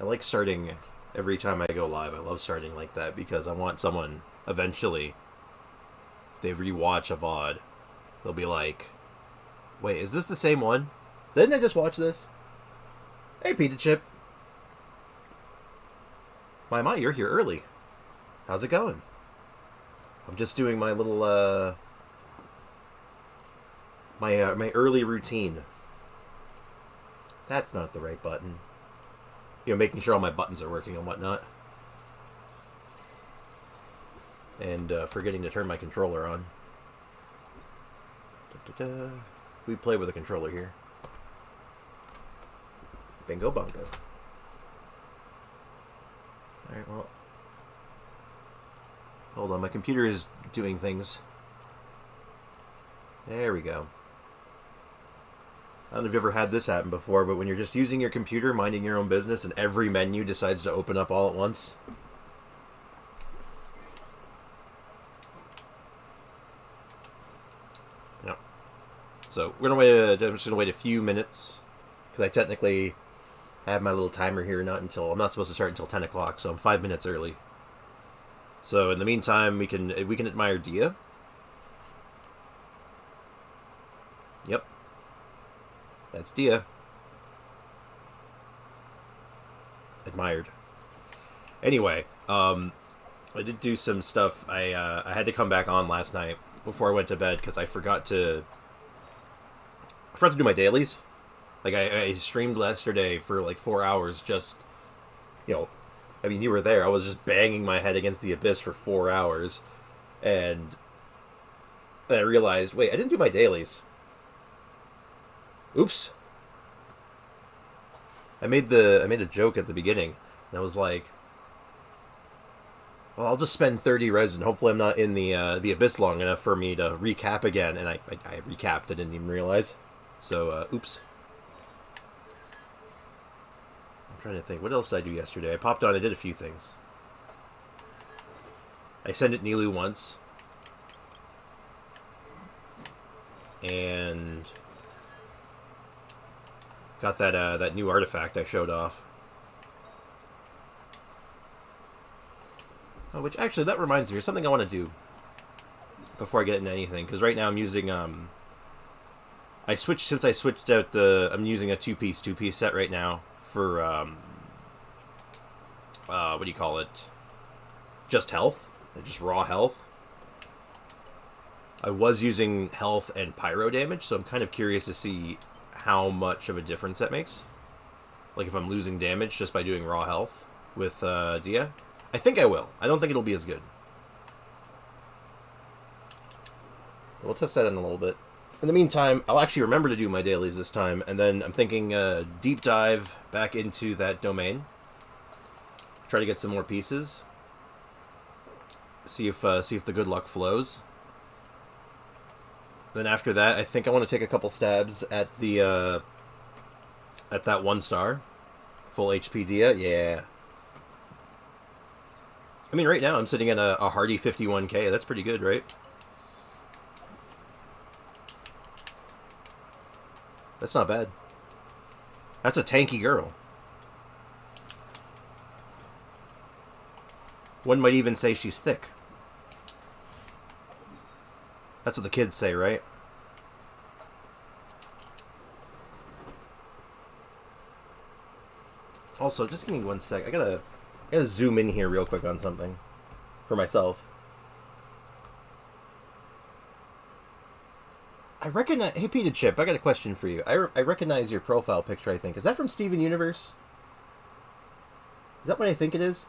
I like starting every time I go live. I love starting like that because I want someone eventually, if they rewatch a VOD, they'll be like, wait, is this the same one? Didn't I just watch this? Hey, Pizza Chip. My, you're here early. How's it going? I'm just doing my little, my early routine. That's not the right button. You know, making sure all my buttons are working and whatnot. And forgetting to turn my controller on. Da-da-da. We play with a controller here. Bingo bongo. Alright, well. Hold on, my computer is doing things. There we go. I don't know if you've ever had this happen before, but when you're just using your computer, minding your own business, and every menu decides to open up all at once. Yep. So we're gonna wait. I'm just gonna wait a few minutes because I technically have my little timer here. I'm not supposed to start until 10 o'clock, so I'm 5 minutes early. So in the meantime, we can admire Dia. Yep. That's Dia. Admired. Anyway, I did do some stuff. I had to come back on last night before I went to bed because I forgot to do my dailies. Like I streamed yesterday for like 4 hours. Just, you know, I mean, you were there. I was just banging my head against the abyss for 4 hours, and then I realized, wait, I didn't do my dailies. Oops. I made a joke at the beginning, and I was like, well, I'll just spend 30 resin. Hopefully I'm not in the abyss long enough for me to recap again. And I recapped. I didn't even realize. So, oops. I'm trying to think. What else did I do yesterday? I popped on. I did a few things. I sent it Nilu once. And got that new artifact I showed off. Oh, which actually, that reminds me, there's something I want to do before I get into anything. Because right now I'm using I'm using a two-piece set right now for what do you call it? Just health, just raw health. I was using health and pyro damage, so I'm kind of curious to see how much of a difference that makes. Like if I'm losing damage just by doing raw health with Dia. I think I will. I don't think it'll be as good. We'll test that in a little bit. In the meantime, I'll actually remember to do my dailies this time, and then I'm thinking deep dive back into that domain. Try to get some more pieces. See if the good luck flows. Then after that, I think I want to take a couple stabs at the at that 1 star, full HP Dia. Yeah. I mean, right now I'm sitting at a hearty 51k. That's pretty good, right? That's not bad. That's a tanky girl. One might even say she's thick. That's what the kids say, right? Also, just give me 1 sec. I gotta zoom in here real quick on something for myself. I recognize... Hey, Peter Chip, I got a question for you. I recognize your profile picture, I think. Is that from Steven Universe? Is that what I think it is?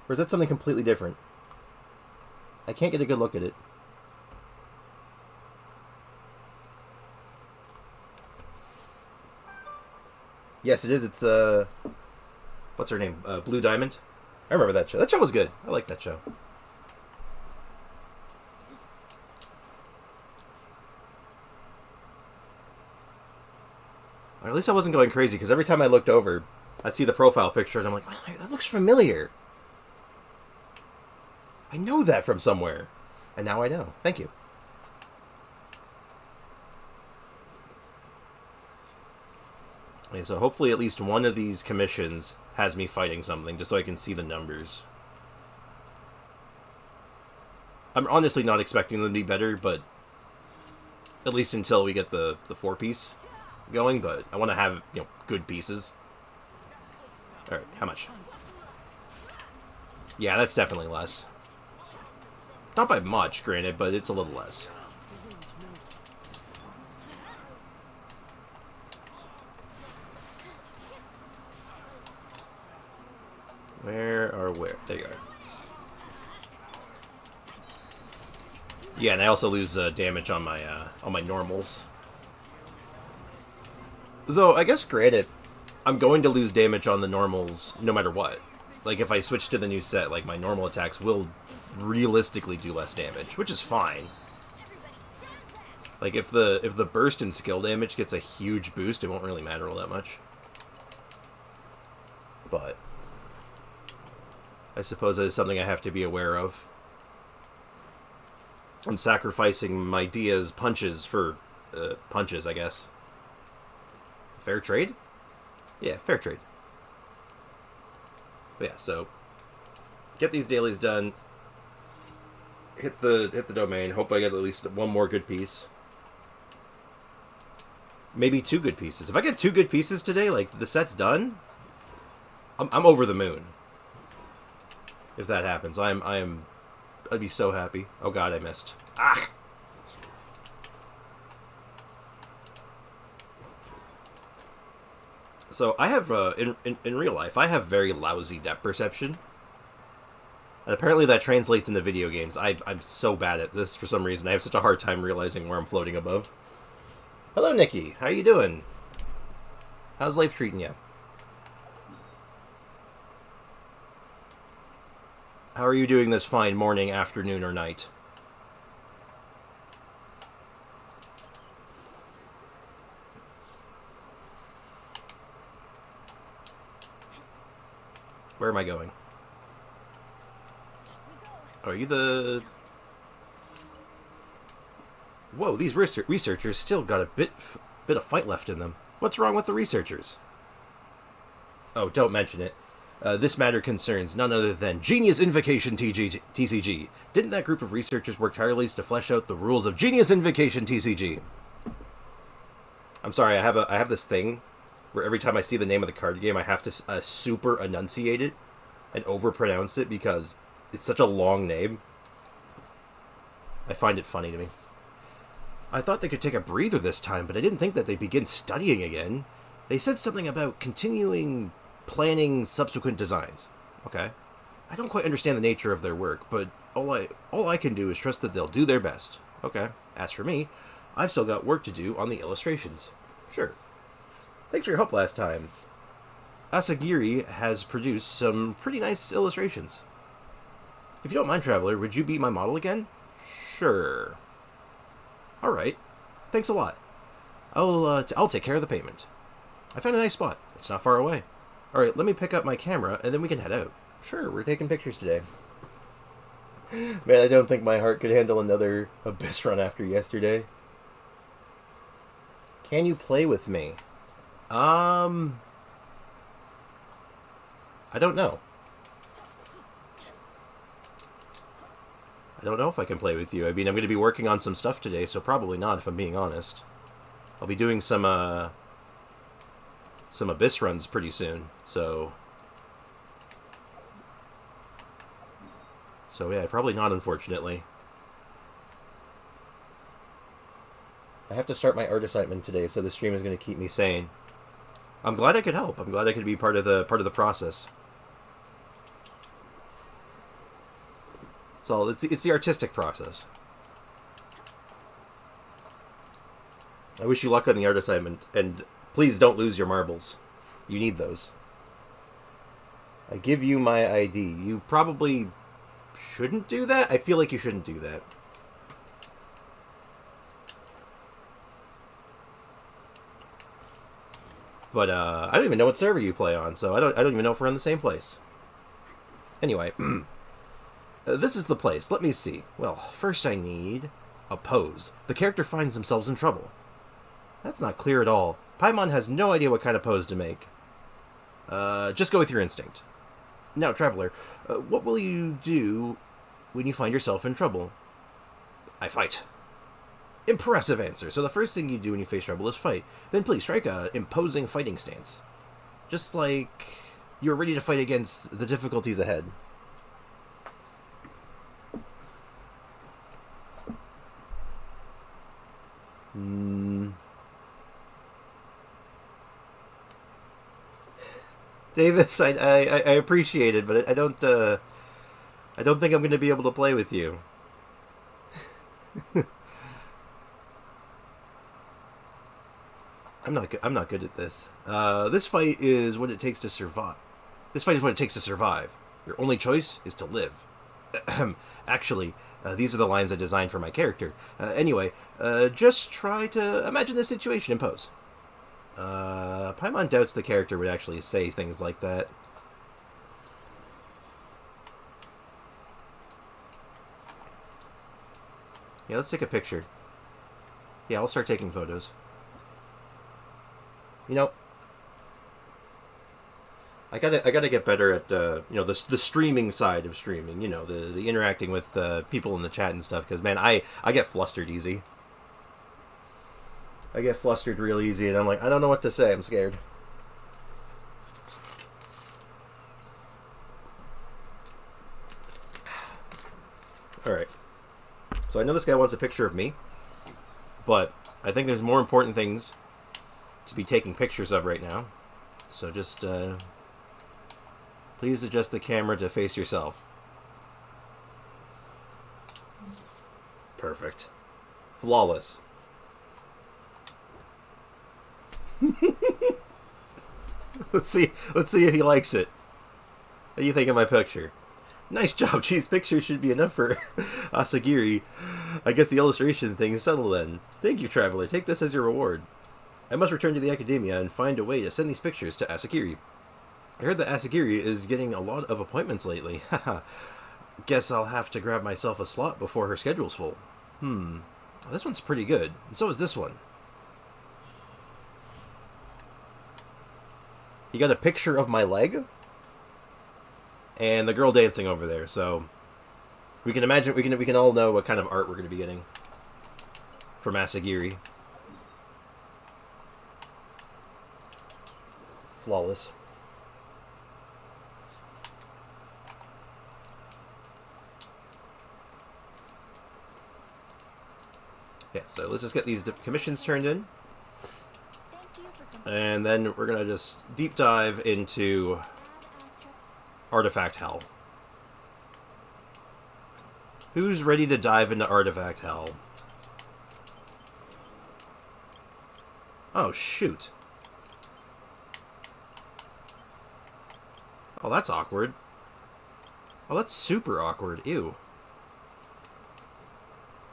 Or is that something completely different? I can't get a good look at it. Yes, it is. It's, what's her name? Blue Diamond? I remember that show. That show was good. I like that show. Or at least I wasn't going crazy, because every time I looked over, I'd see the profile picture, and I'm like, man, that looks familiar. I know that from somewhere. And now I know. Thank you. Okay, so hopefully at least one of these commissions has me fighting something, just so I can see the numbers. I'm honestly not expecting them to be better, but at least until we get the 4-piece going, but I want to have, good pieces. Alright, how much? Yeah, that's definitely less. Not by much, granted, but it's a little less. Where? There you are. Yeah, and I also lose damage on my normals. Though, I guess granted, I'm going to lose damage on the normals no matter what. Like, if I switch to the new set, like, my normal attacks will realistically do less damage, which is fine. Like, if the burst and skill damage gets a huge boost, it won't really matter all that much. But I suppose that is something I have to be aware of. I'm sacrificing my Dia's punches for punches, I guess. Fair trade? Yeah, fair trade. But yeah, so get these dailies done. Hit the domain. Hope I get at least one more good piece. Maybe 2 good pieces. If I get 2 good pieces today, like the set's done, I'm over the moon. If that happens, I'd be so happy. Oh god, I missed. Ah! So I have, in real life, I have very lousy depth perception. And apparently that translates into video games. I'm so bad at this for some reason. I have such a hard time realizing where I'm floating above. Hello, Nikki. How you doing? How's life treating you? How are you doing this fine morning, afternoon, or night? Where am I going? Are you the... Whoa, these researchers still got a bit of fight left in them. What's wrong with the researchers? Oh, don't mention it. This matter concerns none other than Genius Invocation TCG. Didn't that group of researchers work tirelessly to flesh out the rules of Genius Invocation TCG? I'm sorry, I have this thing where every time I see the name of the card game, I have to super enunciate it and overpronounce it because it's such a long name. I find it funny to me. I thought they could take a breather this time, but I didn't think that they'd begin studying again. They said something about continuing planning subsequent designs. Okay. I don't quite understand the nature of their work, but all I can do is trust that they'll do their best. Okay. As for me, I've still got work to do on the illustrations. Sure. Thanks for your help last time. Asagiri has produced some pretty nice illustrations. If you don't mind, Traveler, would you be my model again? Sure. Alright. Thanks a lot. I'll take care of the payment. I found a nice spot. It's not far away. Alright, let me pick up my camera, and then we can head out. Sure, we're taking pictures today. Man, I don't think my heart could handle another Abyss run after yesterday. Can you play with me? I don't know. I don't know if I can play with you. I mean, I'm going to be working on some stuff today, so probably not, if I'm being honest. I'll be doing some Abyss runs pretty soon, so yeah, probably not, unfortunately. I have to start my art assignment today, so the stream is going to keep me sane. I'm glad I could help. I'm glad I could be part of the process. It's the artistic process. I wish you luck on the art assignment, and please don't lose your marbles. You need those. I give you my ID. You probably shouldn't do that? I feel like you shouldn't do that. But, I don't even know what server you play on, so I don't even know if we're in the same place. Anyway, this is the place. Let me see. Well, first I need a pose. The character finds themselves in trouble. That's not clear at all. Paimon has no idea what kind of pose to make. Just go with your instinct. Now, Traveler, what will you do when you find yourself in trouble? I fight. Impressive answer. So the first thing you do when you face trouble is fight. Then please strike a imposing fighting stance. Just like you're ready to fight against the difficulties ahead. Davis, I appreciate it, but I don't think I'm going to be able to play with you. I'm not good at this. This fight is what it takes to survive. This fight is what it takes to survive. Your only choice is to live. Actually, these are the lines I designed for my character. Anyway, just try to imagine this situation in pose. Paimon doubts the character would actually say things like that. Yeah, let's take a picture. Yeah, I'll start taking photos. You know, I gotta get better at you know, the streaming side of streaming. You know, the interacting with people in the chat and stuff. Because man, I get flustered easy. I get flustered real easy, and I'm like, I don't know what to say. I'm scared. All right. So I know this guy wants a picture of me, but I think there's more important things to be taking pictures of right now. So just please adjust the camera to face yourself. Perfect. Flawless. Let's see if he likes it. What do you think of my picture? Nice job. Geez, picture should be enough for Asagiri. I guess the illustration thing is settled then. Thank you, Traveler. Take this as your reward. I must return to the Academia and find a way to send these pictures to Asagiri. I heard that Asagiri is getting a lot of appointments lately. Haha. Guess I'll have to grab myself a slot before her schedule's full. This one's pretty good. And so is this one. You got a picture of my leg? And the girl dancing over there, so we can imagine, we can all know what kind of art we're going to be getting from Asagiri. Flawless. Yeah, so let's just get these commissions turned in. And then we're going to just deep dive into Artifact Hell. Who's ready to dive into Artifact Hell? Oh, shoot. Oh, that's awkward. Oh, that's super awkward. Ew.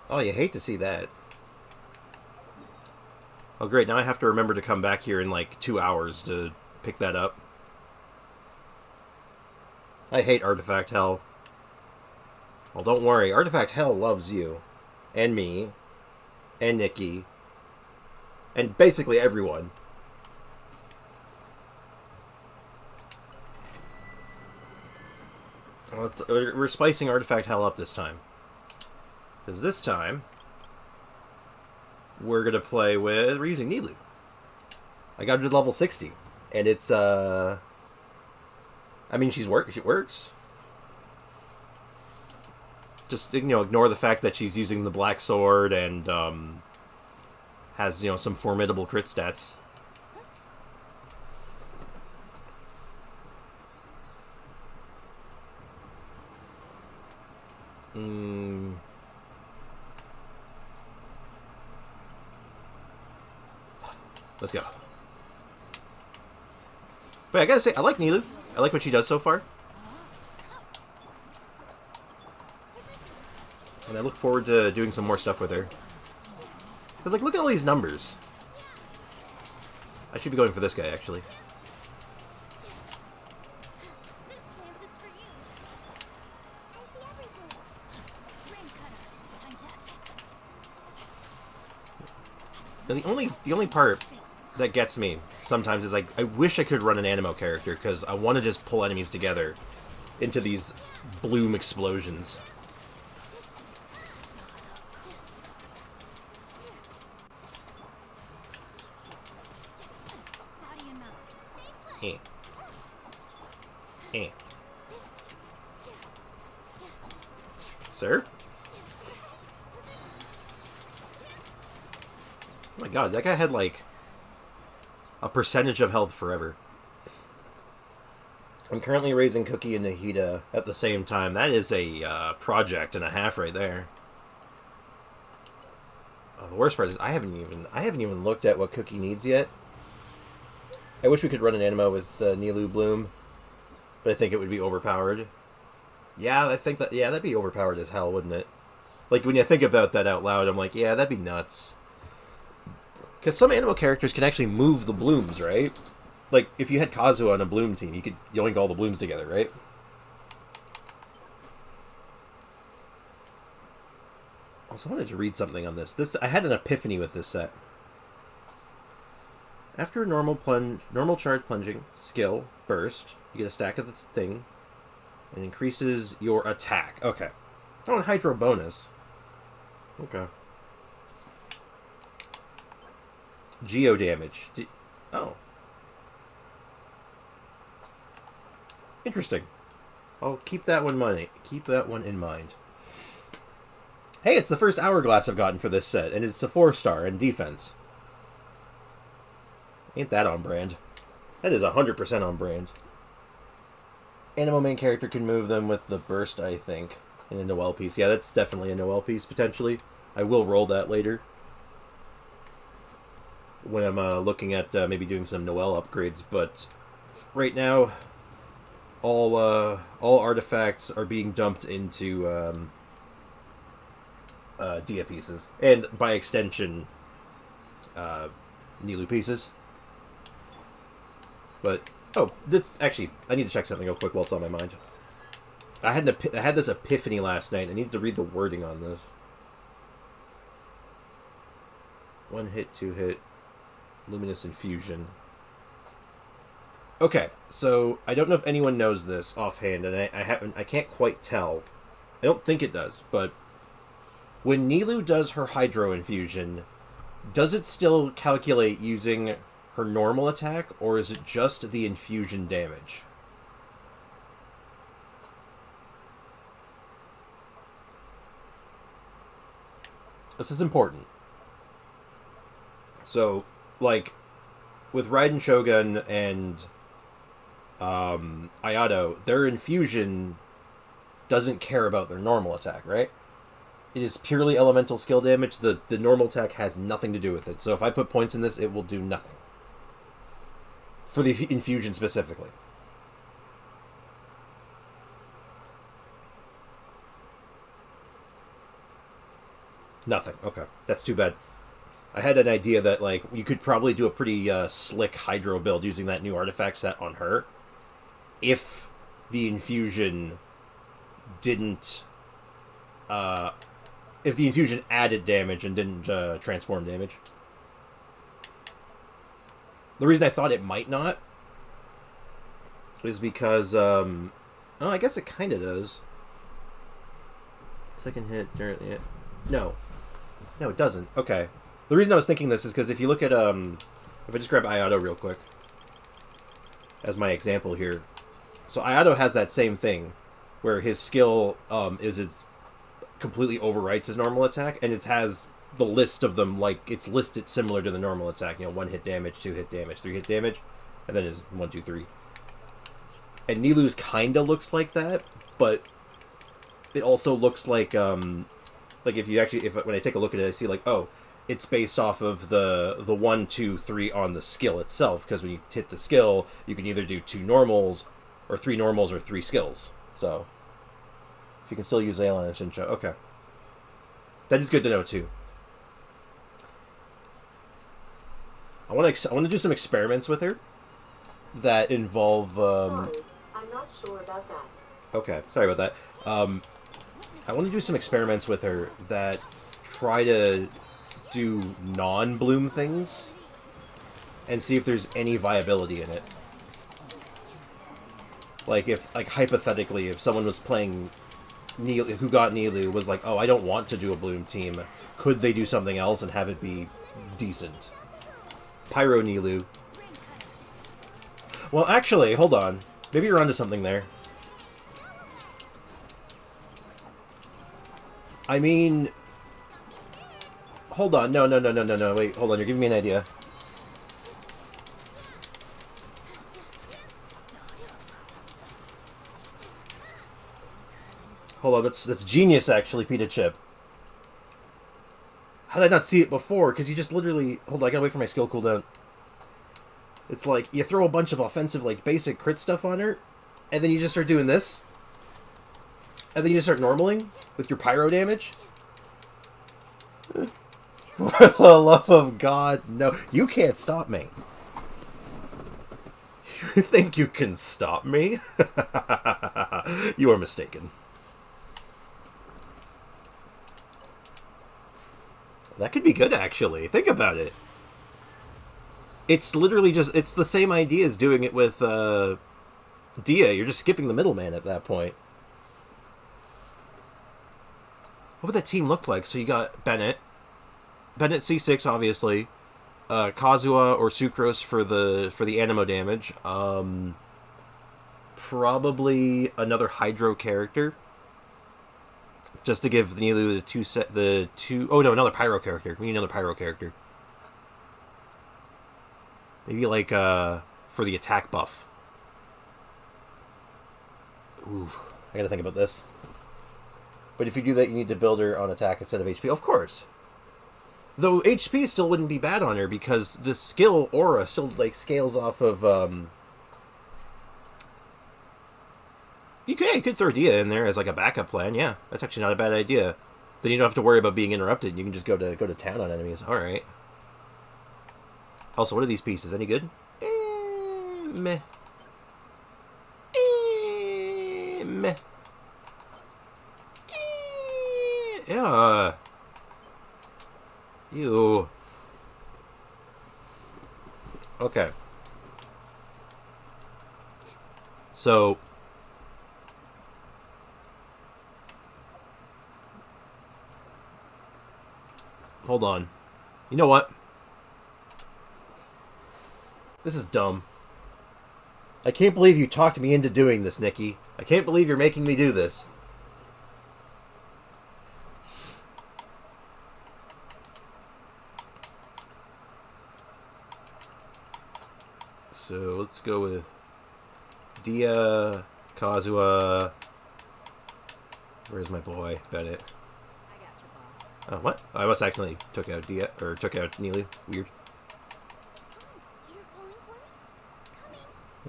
Oh, you hate to see that. Oh, great. Now I have to remember to come back here in like 2 hours to pick that up. I hate Artifact Hell. Well, don't worry. Artifact Hell loves you. And me. And Nikki. And basically everyone. We're spicing Artifact Hell up this time. Because this time, we're going to play with... We're using Nilou. I got her to level 60. And it's, I mean, she works. Just, you know, ignore the fact that she's using the Black Sword and, has, you know, some formidable crit stats. Let's go. But I gotta say, I like Nilou. I like what she does so far. And I look forward to doing some more stuff with her. But like, look at all these numbers. I should be going for this guy, actually. And the only part that gets me sometimes is like I wish I could run an Animo character because I want to just pull enemies together into these bloom explosions. Eh. Eh. Sir? Oh my god, that guy had like a percentage of health forever. I'm currently raising Cookie and Nahida at the same time. That is a project and a half right there. Oh, the worst part is I haven't even looked at what Cookie needs yet. I wish we could run an Animo with Nilou Bloom, but I think it would be overpowered. Yeah, I think that that'd be overpowered as hell, wouldn't it? Like when you think about that out loud, I'm like, yeah, that'd be nuts. Because some Animo characters can actually move the blooms, right? Like, if you had Kazuha on a bloom team, you could yoink all the blooms together, right? Also, I wanted to read something on this. I had an epiphany with this set. After a normal charge plunging, skill, burst, you get a stack of the thing, and increases your attack. Okay. Oh, and Hydro bonus. Okay. Geo damage. Oh. Interesting. I'll keep that one in mind. Hey, it's the first hourglass I've gotten for this set, and it's a 4-star in defense. Ain't that on brand? That is 100% on brand. Animo main character can move them with the burst, I think, in a Noelle piece. Yeah, that's definitely a Noelle piece, potentially. I will roll that later. When I'm looking at maybe doing some Noelle upgrades, but right now, all artifacts are being dumped into Dia pieces, and by extension, Nilou pieces. But this actually, I need to check something real quick while it's on my mind. I had this epiphany last night. I need to read the wording on this. 1 hit, 2 hit, luminous infusion. Okay, so I don't know if anyone knows this offhand, and I can't quite tell. I don't think it does, but when Nilou does her Hydro Infusion, does it still calculate using her normal attack, or is it just the infusion damage? This is important. So, like, with Raiden Shogun and Ayato, their infusion doesn't care about their normal attack, right? It is purely elemental skill damage. The normal attack has nothing to do with it. So if I put points in this, it will do nothing. For the infusion specifically. Nothing. Okay. That's too bad. I had an idea that, like, you could probably do a pretty slick Hydro build using that new artifact set on her. If the infusion didn't... if the infusion added damage and didn't transform damage. The reason I thought it might not is because, oh, I guess it kind of does. Second hit, third hit. No, it doesn't. Okay. The reason I was thinking this is because if you look at, if I just grab Ayato real quick as my example here. So Ayato has that same thing where his skill is it's completely overwrites his normal attack, and it has the list of them, like, it's listed similar to the normal attack, 1 hit damage, 2 hit damage, 3 hit damage, and then it's 1, 2, 3. And Nilou's kinda looks like that, but it also looks like if you actually, when I take a look at it, I see, like, oh, it's based off of the 1, 2, 3 on the skill itself, because when you hit the skill, you can either do 2 normals, or 3 normals, or 3 skills. So you can still use Aeon and Shinsho. Okay. That is good to know, too. I want to do some experiments with her that involve... Sorry, I'm not sure about that. Okay, sorry about that. I want to do some experiments with her that try to do non-bloom things and see if there's any viability in it. Like, if, like, hypothetically, if someone was playing Nilou, who got Nilou, was like, oh, I don't want to do a bloom team, could they do something else and have it be decent? Pyro Nilou. Well, actually, hold on. Maybe you're onto something there. I mean... Hold on. No. Wait, hold on. You're giving me an idea. Hold on. That's genius, actually, Pita Chip. How did I not see it before? Because you just literally... Hold on, I gotta wait for my skill cooldown. It's like, you throw a bunch of offensive, like, basic crit stuff on her, and then you just start doing this. And then you just start normaling with your pyro damage. For the love of God, no. You can't stop me. You think you can stop me? You are mistaken. That could be good, actually. Think about it. It's literally just... It's the same idea as doing it with Dia. You're just skipping the middleman at that point. What would that team look like? So you got Bennett. Bennett C6, obviously. Kazuha or Sucrose for the Anemo damage. Probably another Hydro character. Just to give Nilou the two... Oh, no, another Pyro character. We need another Pyro character. Maybe, like, for the attack buff. Ooh, I gotta think about this. But if you do that, you need to build her on attack instead of HP. Of course. Though HP still wouldn't be bad on her, because the skill aura still, like, scales off of, You could throw Dia in there as, like, a backup plan, yeah. That's actually not a bad idea. Then you don't have to worry about being interrupted. You can just go to town on enemies. Alright. Also, what are these pieces? Any good? Meh. Meh. Yeah. Ew. Okay. So... Hold on. You know what? This is dumb. I can't believe you talked me into doing this, Nikki. I can't believe you're making me do this. So let's go with Dia, Kazuha. Where's my boy? Bennett. Oh, what? Oh, I must accidentally took out Dia, or took out Nilou. Weird.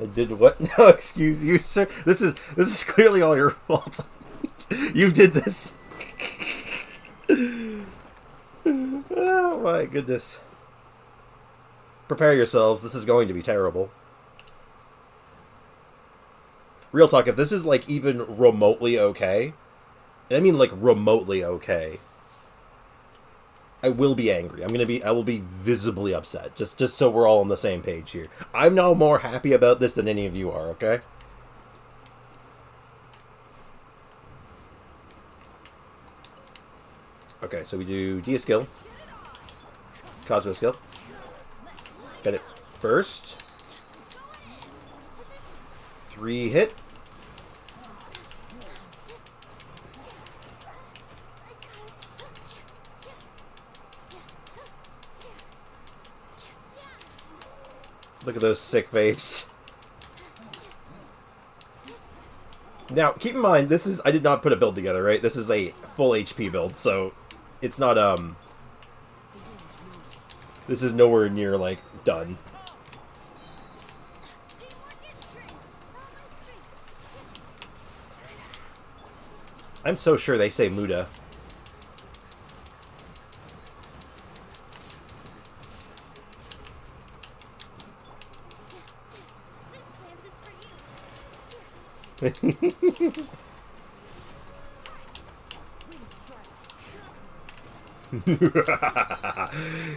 I did what? No, excuse you, sir. This is clearly all your fault. You did this. Oh my goodness. Prepare yourselves. This is going to be terrible. Real talk, if this is like even remotely okay, and I mean like remotely okay, I will be angry. I will be visibly upset. Just so we're all on the same page here. I'm now more happy about this than any of you are, okay? Okay, so we do Dia skill. Kazuha skill. Get it first. 3 hit. Look at those sick vapes. Now, keep in mind, this is... I did not put a build together, right? This is a full HP build, so... It's not, This is nowhere near, like, done. I'm so sure they say Muda.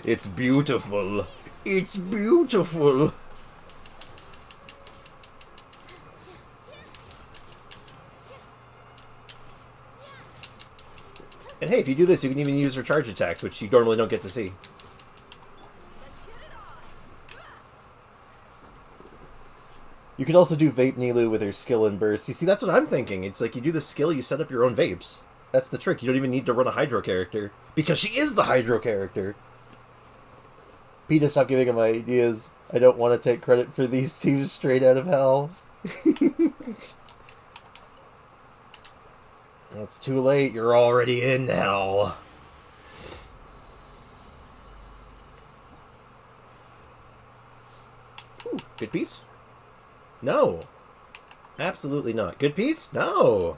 It's beautiful. It's beautiful. And hey, if you do this, you can even use her charge attacks, which you normally don't get to see. You could also do Vape Nilu with her skill and burst. You see, that's what I'm thinking. It's like you do the skill, you set up your own vapes. That's the trick. You don't even need to run a Hydro character. Because she is the Hydro character. Peter, stop giving him ideas. I don't want to take credit for these teams straight out of hell. It's too late. You're already in hell. Ooh, good piece? No. Absolutely not. Good piece? No.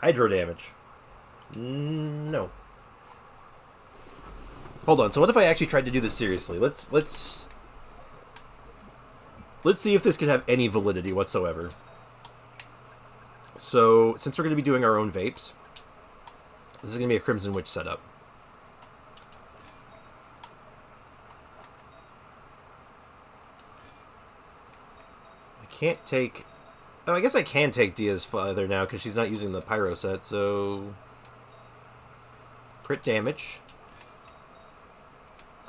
Hydro damage. No. Hold on. So what if I actually tried to do this seriously? Let's see if this could have any validity whatsoever. So, since we're going to be doing our own vapes, this is going to be a Crimson Witch setup. I can't take... Oh, I guess I can take Dia's father now, because she's not using the Pyro set, so... Crit damage.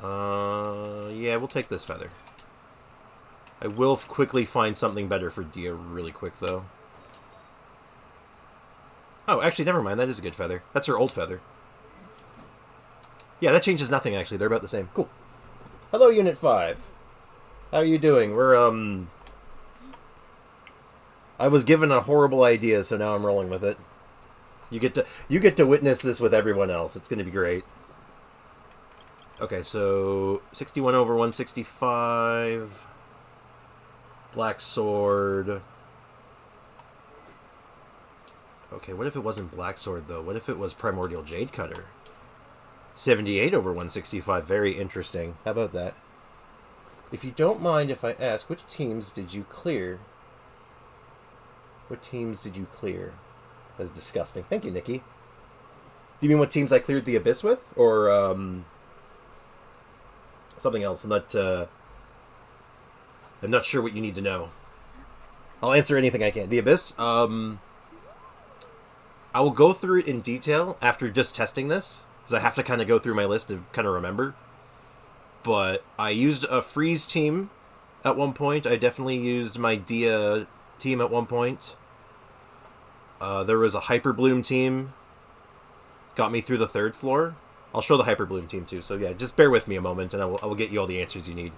Yeah, we'll take this feather. I will quickly find something better for Dia really quick, though. Oh, actually, never mind. That is a good feather. That's her old feather. Yeah, that changes nothing, actually. They're about the same. Cool. Hello, Unit 5. How are you doing? We're, I was given a horrible idea, so now I'm rolling with it. You get to witness this with everyone else. It's going to be great. Okay, so 61 over 165. Black Sword. Okay, what if it wasn't Black Sword, though? What if it was Primordial Jade Cutter? 78 over 165. Very interesting. How about that? If you don't mind if I ask, which teams did you clear? What teams did you clear? That's disgusting. Thank you, Nikki. Do you mean what teams I cleared the Abyss with? Or, something else? I'm not sure what you need to know. I'll answer anything I can. The Abyss, I will go through it in detail after just testing this, because I have to kind of go through my list to kind of remember. But I used a Freeze team at one point. I definitely used my Dia team at one point. There was a Hyper Bloom team. Got me through the 3rd floor. I'll show the Hyper Bloom team too, so yeah, just bear with me a moment and I will get you all the answers you need.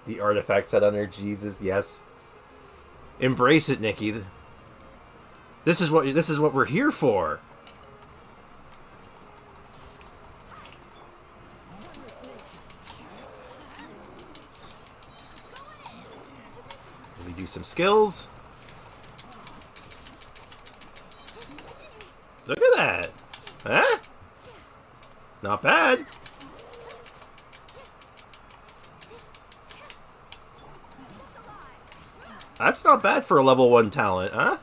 The artifact set on her, Jesus, yes. Embrace it, Nikki. This is what we're here for. Let me do some skills. Look at that. Huh? Not bad. That's not bad for a level 1 talent, huh?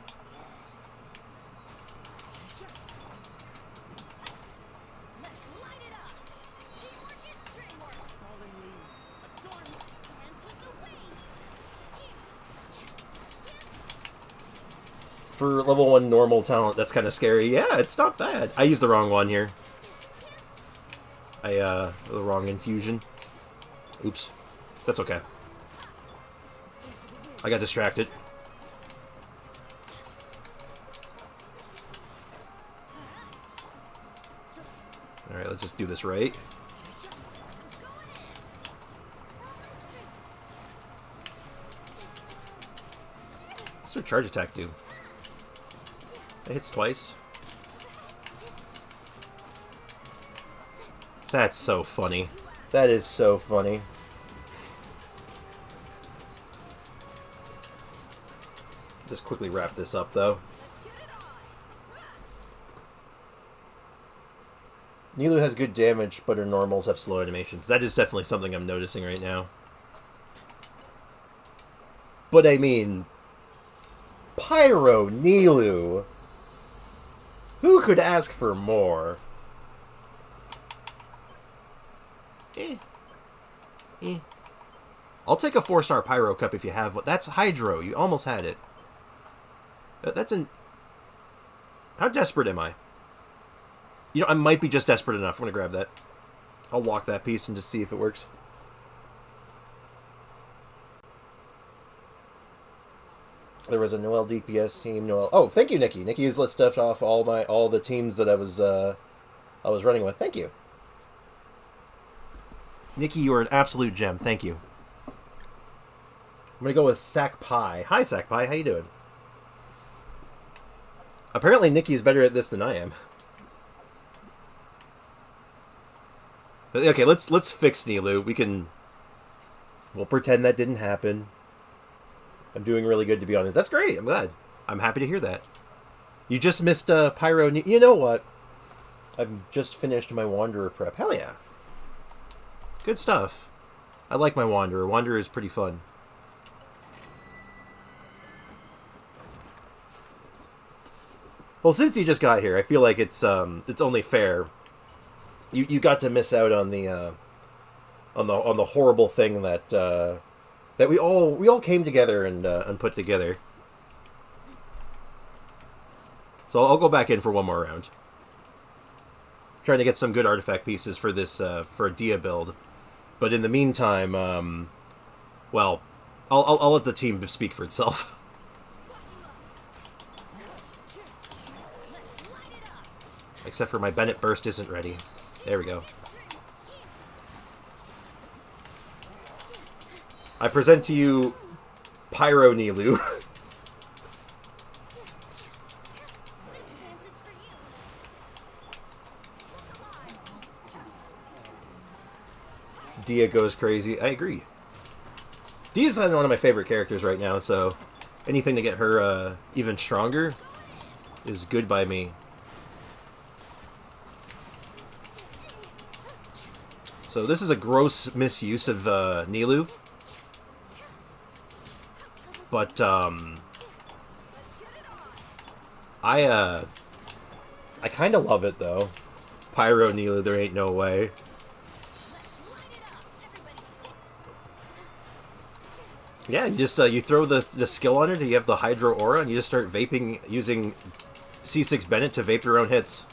For level 1 normal talent, that's kind of scary. Yeah, it's not bad. I used the wrong one here. The wrong infusion. Oops. That's okay. I got distracted. Alright, let's just do this right. What's her charge attack do? It hits twice. That's so funny. That is so funny. Just quickly wrap this up, though. Nilu has good damage, but her normals have slow animations. That is definitely something I'm noticing right now. But I mean... Pyro Nilu... Who could ask for more? Eh. Eh. I'll take a 4-star Pyro Cup if you have one. That's Hydro. You almost had it. That's an... How desperate am I? You know, I might be just desperate enough. I'm going to grab that. I'll lock that piece and just see if it works. There was a Noel DPS team. Noel. Oh, thank you, Nikki. Nikki has listed off all the teams that I was running with. Thank you, Nikki. You are an absolute gem. Thank you. I'm gonna go with Sack Pie. Hi, Sack Pie. How you doing? Apparently, Nikki is better at this than I am. Okay, let's fix Nilu. We'll pretend that didn't happen. I'm doing really good, to be honest. That's great. I'm glad. I'm happy to hear that. You just missed Pyro. You know what? I've just finished my Wanderer prep. Hell yeah. Good stuff. I like my Wanderer. Wanderer is pretty fun. Well, since you just got here, I feel like it's only fair. You got to miss out on the horrible thing that that we all came together and put together. So I'll go back in for one more round. Trying to get some good artifact pieces for this for a Dia build, but in the meantime, well, I'll let the team speak for itself. Except for my Bennett burst isn't ready. There we go. I present to you Pyro Nilu. Dia goes crazy. I agree. Dia's one of my favorite characters right now, so anything to get her even stronger is good by me. So this is a gross misuse of Nilu. But I kind of love it though. Pyro Nilu, there ain't no way. Yeah, you just you throw the skill on it, you have the Hydro Aura, and you just start vaping using C6 Bennett to vape your own hits.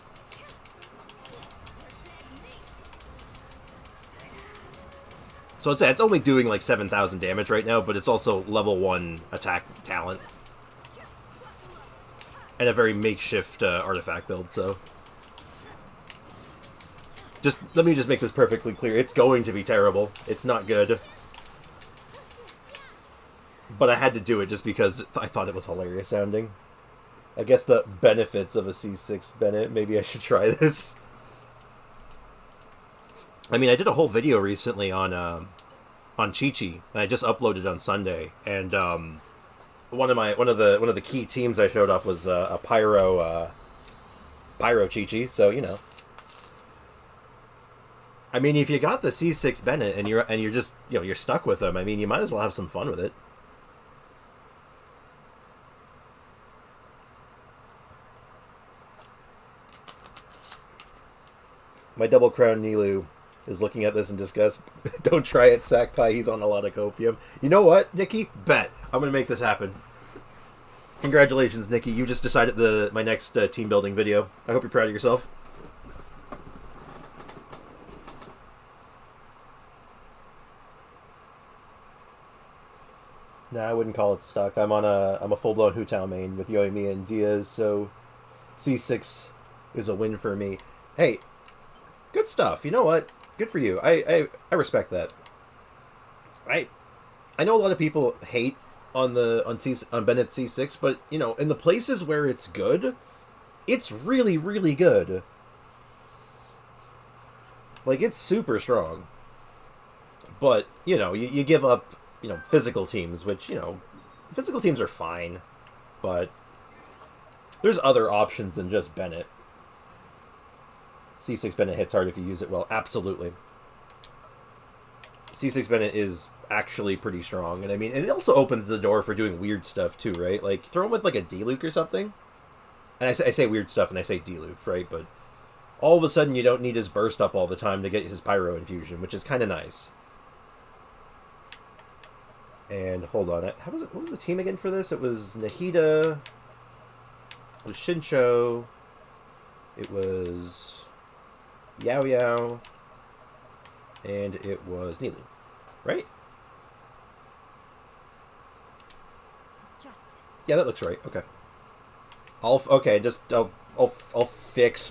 So it's only doing like 7,000 damage right now, but it's also level 1 attack talent. And a very makeshift artifact build, so... Let me just make this perfectly clear. It's going to be terrible. It's not good. But I had to do it just because I thought it was hilarious sounding. I guess the benefits of a C6 Bennett. Maybe I should try this. I mean, I did a whole video recently on Chi-Chi, and I just uploaded on Sunday. And one of the key teams I showed off was a Pyro Chi-Chi. So you know, I mean, if you got the C6 Bennett and you're just you're stuck with them, I mean, you might as well have some fun with it. My double crown Nilu is looking at this in disgust. Don't try it, Sack Pie. He's on a lot of copium. You know what, Nikki? Bet. I'm going to make this happen. Congratulations, Nikki. You just decided my next team building video. I hope you're proud of yourself. Nah, I wouldn't call it stuck. I'm a full-blown Hu Tao main with Yoimi and Diaz, so C6 is a win for me. Hey, good stuff. You know what? Good for you. I respect that. I know a lot of people hate on Bennett C6, but you know, in the places where it's good, it's really, really good. Like, it's super strong. But, you know, you give up, physical teams, which, physical teams are fine, but there's other options than just Bennett. C6 Bennett hits hard if you use it well. Absolutely. C6 Bennett is actually pretty strong. And I mean, it also opens the door for doing weird stuff too, right? Like, throw him with like a D-Luke or something. And I say weird stuff, and I say Diluc, right? But all of a sudden, you don't need his burst up all the time to get his Pyro Infusion, which is kind of nice. And hold on, what was the team again for this? It was Nahida, it was Shincho, it was Yao Yao, and it was Nilu, right? Justice. Yeah, that looks right. Okay. I'll fix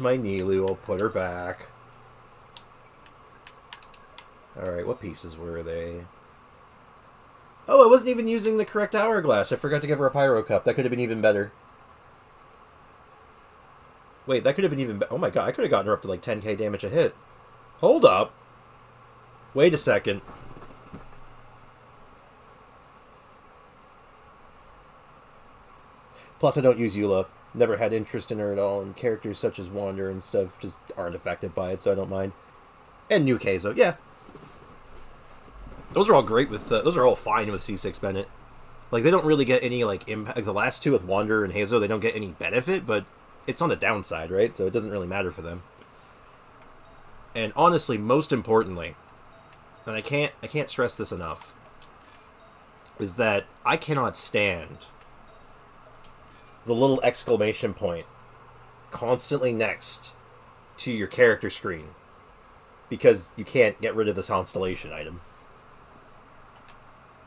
my Nilu. I'll put her back. All right, what pieces were they? Oh, I wasn't even using the correct hourglass. I forgot to give her a Pyro Cup. That could have been even better. Wait, that could have been even better. Oh my god, I could have gotten her up to like 10k damage a hit. Hold up. Wait a second. Plus, I don't use Eula. Never had interest in her at all, and characters such as Wander and stuff just aren't affected by it, so I don't mind. And New Keizo, yeah. Those are all great with. Those are all fine with C6 Bennett. Like, they don't really get any, like, impact. Like, the last two with Wander and Hazo, they don't get any benefit, but it's on the downside, right? So it doesn't really matter for them. And honestly, most importantly, and I can't stress this enough, is that I cannot stand the little exclamation point constantly next to your character screen because you can't get rid of this constellation item.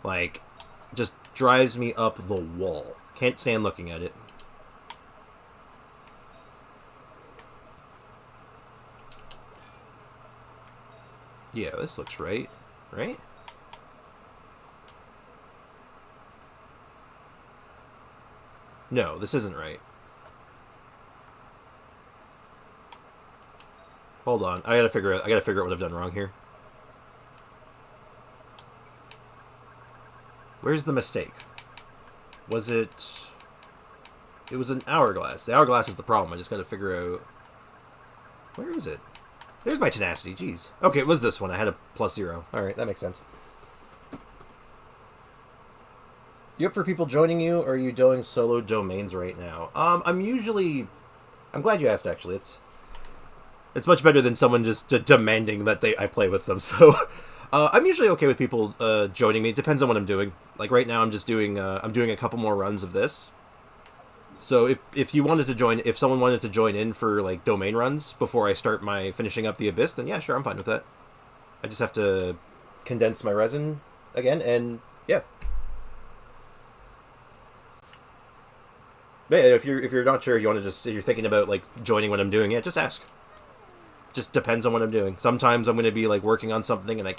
Like, just drives me up the wall. Can't stand looking at it. Yeah, this looks right. Right? No, this isn't right. Hold on. I gotta figure out what I've done wrong here. Where's the mistake? Was it... It was an hourglass. The hourglass is the problem. I just gotta figure out... Where is it? There's my tenacity. Jeez. Okay, it was this one. I had a +0. Alright, that makes sense. You up for people joining you, or are you doing solo domains right now? I'm glad you asked, actually. It's much better than someone just demanding that I play with them, so... I'm usually okay with people joining me. It depends on what I'm doing. Like right now, I'm doing a couple more runs of this. So if you wanted to join, if someone wanted to join in for like domain runs before I start my finishing up the Abyss, then yeah, sure, I'm fine with that. I just have to condense my resin again, and yeah. But yeah, if you're not sure, if you're thinking about like joining what I'm doing, yeah, just ask. Just depends on what I'm doing. Sometimes I'm going to be like working on something and I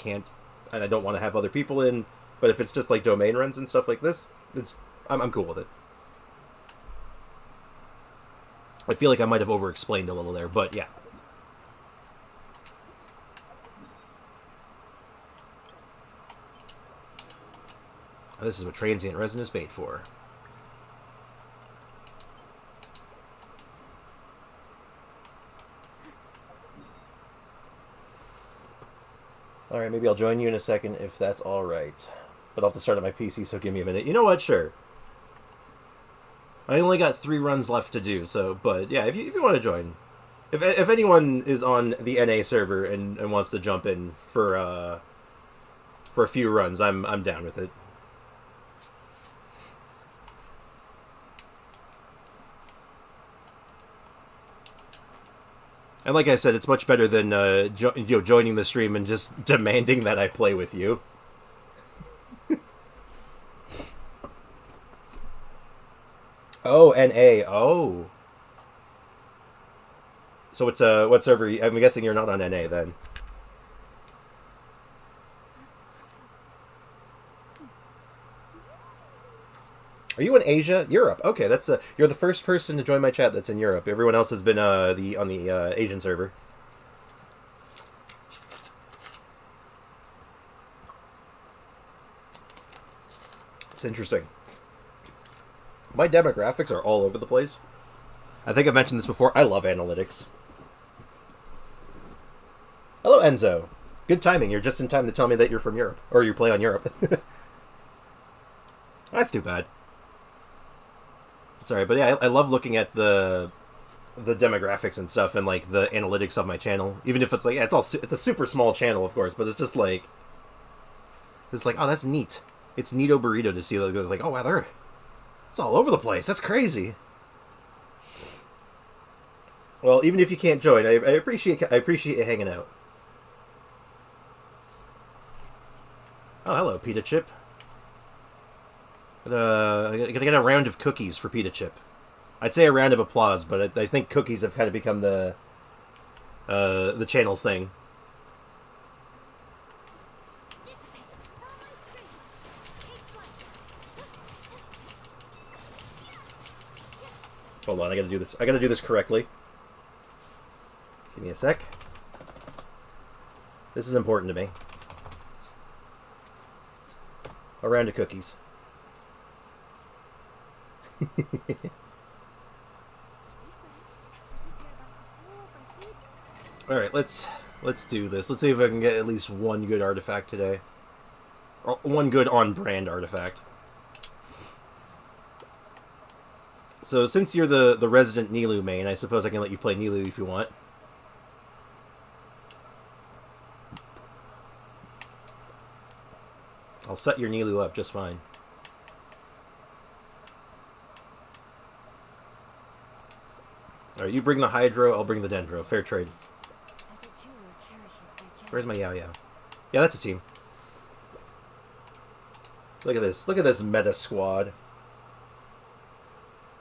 don't want to have other people in. But if it's just like domain runs and stuff like this, I'm cool with it. I feel like I might have over-explained a little there, but yeah. This is what transient resin is made for. Alright, maybe I'll join you in a second if that's alright. But I'll have to start on my PC, so give me a minute. You know what? Sure. I only got 3 runs left to do, so... But, yeah, if you want to join. If anyone is on the NA server and wants to jump in for a few runs, I'm down with it. And like I said, it's much better than joining the stream and just demanding that I play with you. Oh, NA. Oh. So it's what server? I'm guessing you're not on NA then. Are you in Asia? Europe. Okay, that's you're the first person to join my chat that's in Europe. Everyone else has been on the Asian server. It's interesting. My demographics are all over the place. I think I've mentioned this before. I love analytics. Hello, Enzo. Good timing. You're just in time to tell me that you're from Europe, or you play on Europe. That's too bad. Sorry, but yeah, I love looking at the demographics and stuff and like the analytics of my channel. Even if it's like it's a super small channel, of course, but it's just like oh, that's neat. It's neato burrito to see like oh wow, it's all over the place. That's crazy. Well, even if you can't join, I appreciate you hanging out. Oh, hello, Pita Chip. Gonna get a round of cookies for Pita Chip. I'd say a round of applause, but I think cookies have kind of become the channel's thing. Hold on, I gotta do this. I gotta do this correctly. Give me a sec. This is important to me. A round of cookies. Alright, let's do this. Let's see if I can get at least one good artifact today. Or one good on-brand artifact. So since you're the resident Nilou main, I suppose I can let you play Nilou if you want. I'll set your Nilou up just fine. Alright, you bring the Hydro, I'll bring the Dendro. Fair trade. Where's my Yao Yao? Yeah, that's a team. Look at this. Look at this meta squad.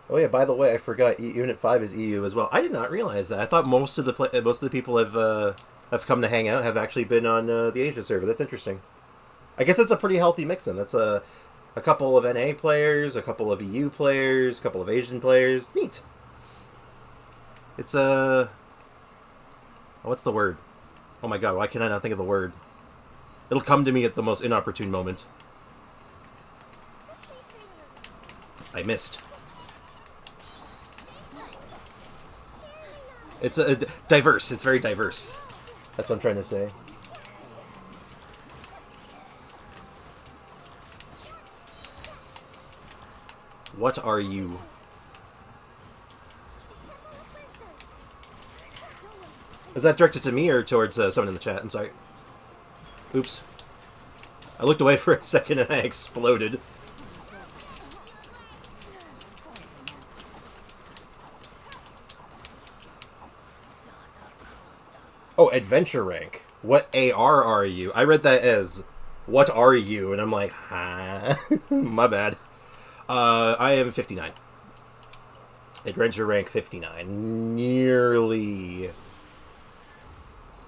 Oh yeah, by the way, I forgot Unit 5 is EU as well. I did not realize that. I thought most of the people have come to hang out have actually been on the Asia server. That's interesting. I guess it's a pretty healthy mix then. That's a couple of NA players, a couple of EU players, a couple of Asian players. Neat. It's a... what's the word? Oh my god, why can I not think of the word? It'll come to me at the most inopportune moment. I missed. It's diverse. It's very diverse. That's what I'm trying to say. What are you? Is that directed to me or towards someone in the chat? I'm sorry. Oops. I looked away for a second and I exploded. Oh, adventure rank. What AR are you? I read that as, what are you? And I'm like, huh? My bad. I am 59. Adventure rank 59. Nearly...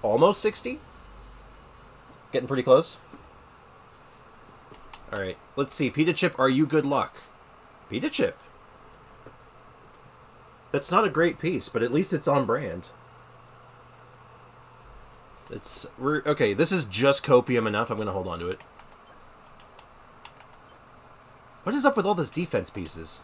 almost 60? Getting pretty close. Alright, let's see. Pita Chip, are you good luck? Pita Chip. That's not a great piece, but at least it's on brand. Okay, this is just copium enough. I'm going to hold on to it. What is up with all this defense pieces?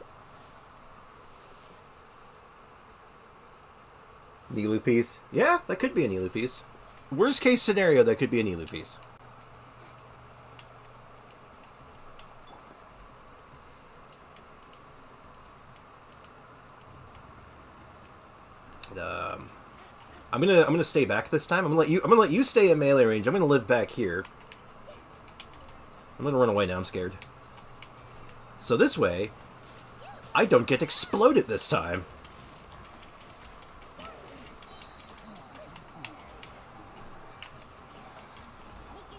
Nilou piece? Yeah, that could be a Nilou piece. Worst case scenario, that could be a Nilou piece. I'm gonna stay back this time. I'm gonna let you stay in melee range. I'm gonna live back here. I'm gonna run away now. I'm scared. So this way, I don't get exploded this time.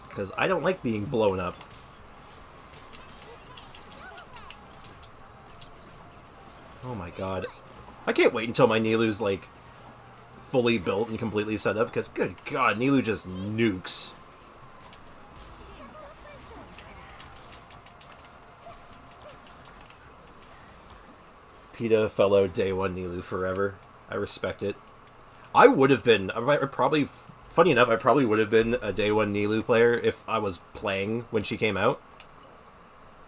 Because I don't like being blown up. Oh my god. I can't wait until my Nilou's, like, fully built and completely set up, because, good god, Nilou just nukes. PETA fellow day one Nilou forever. I respect it. I would have been, probably, funny enough, I probably would have been a day one Nilou player if I was playing when she came out.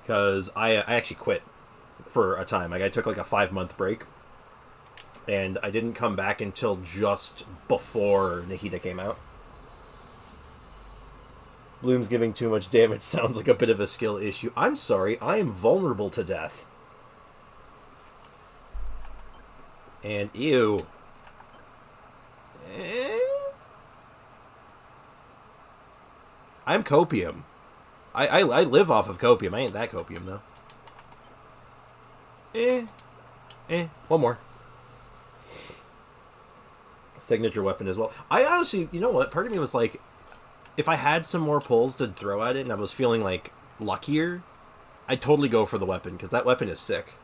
Because I actually quit for a time. Like, I took like a 5-month break. And I didn't come back until just before Nahida came out. Bloom's giving too much damage sounds like a bit of a skill issue. I'm sorry, I am vulnerable to death. And ew. Eh? I'm copium. I live off of copium. I ain't that copium, though. One more. Signature weapon as well. I honestly, you know what? Part of me was like, if I had some more pulls to throw at it and I was feeling, like, luckier, I'd totally go for the weapon, because that weapon is sick.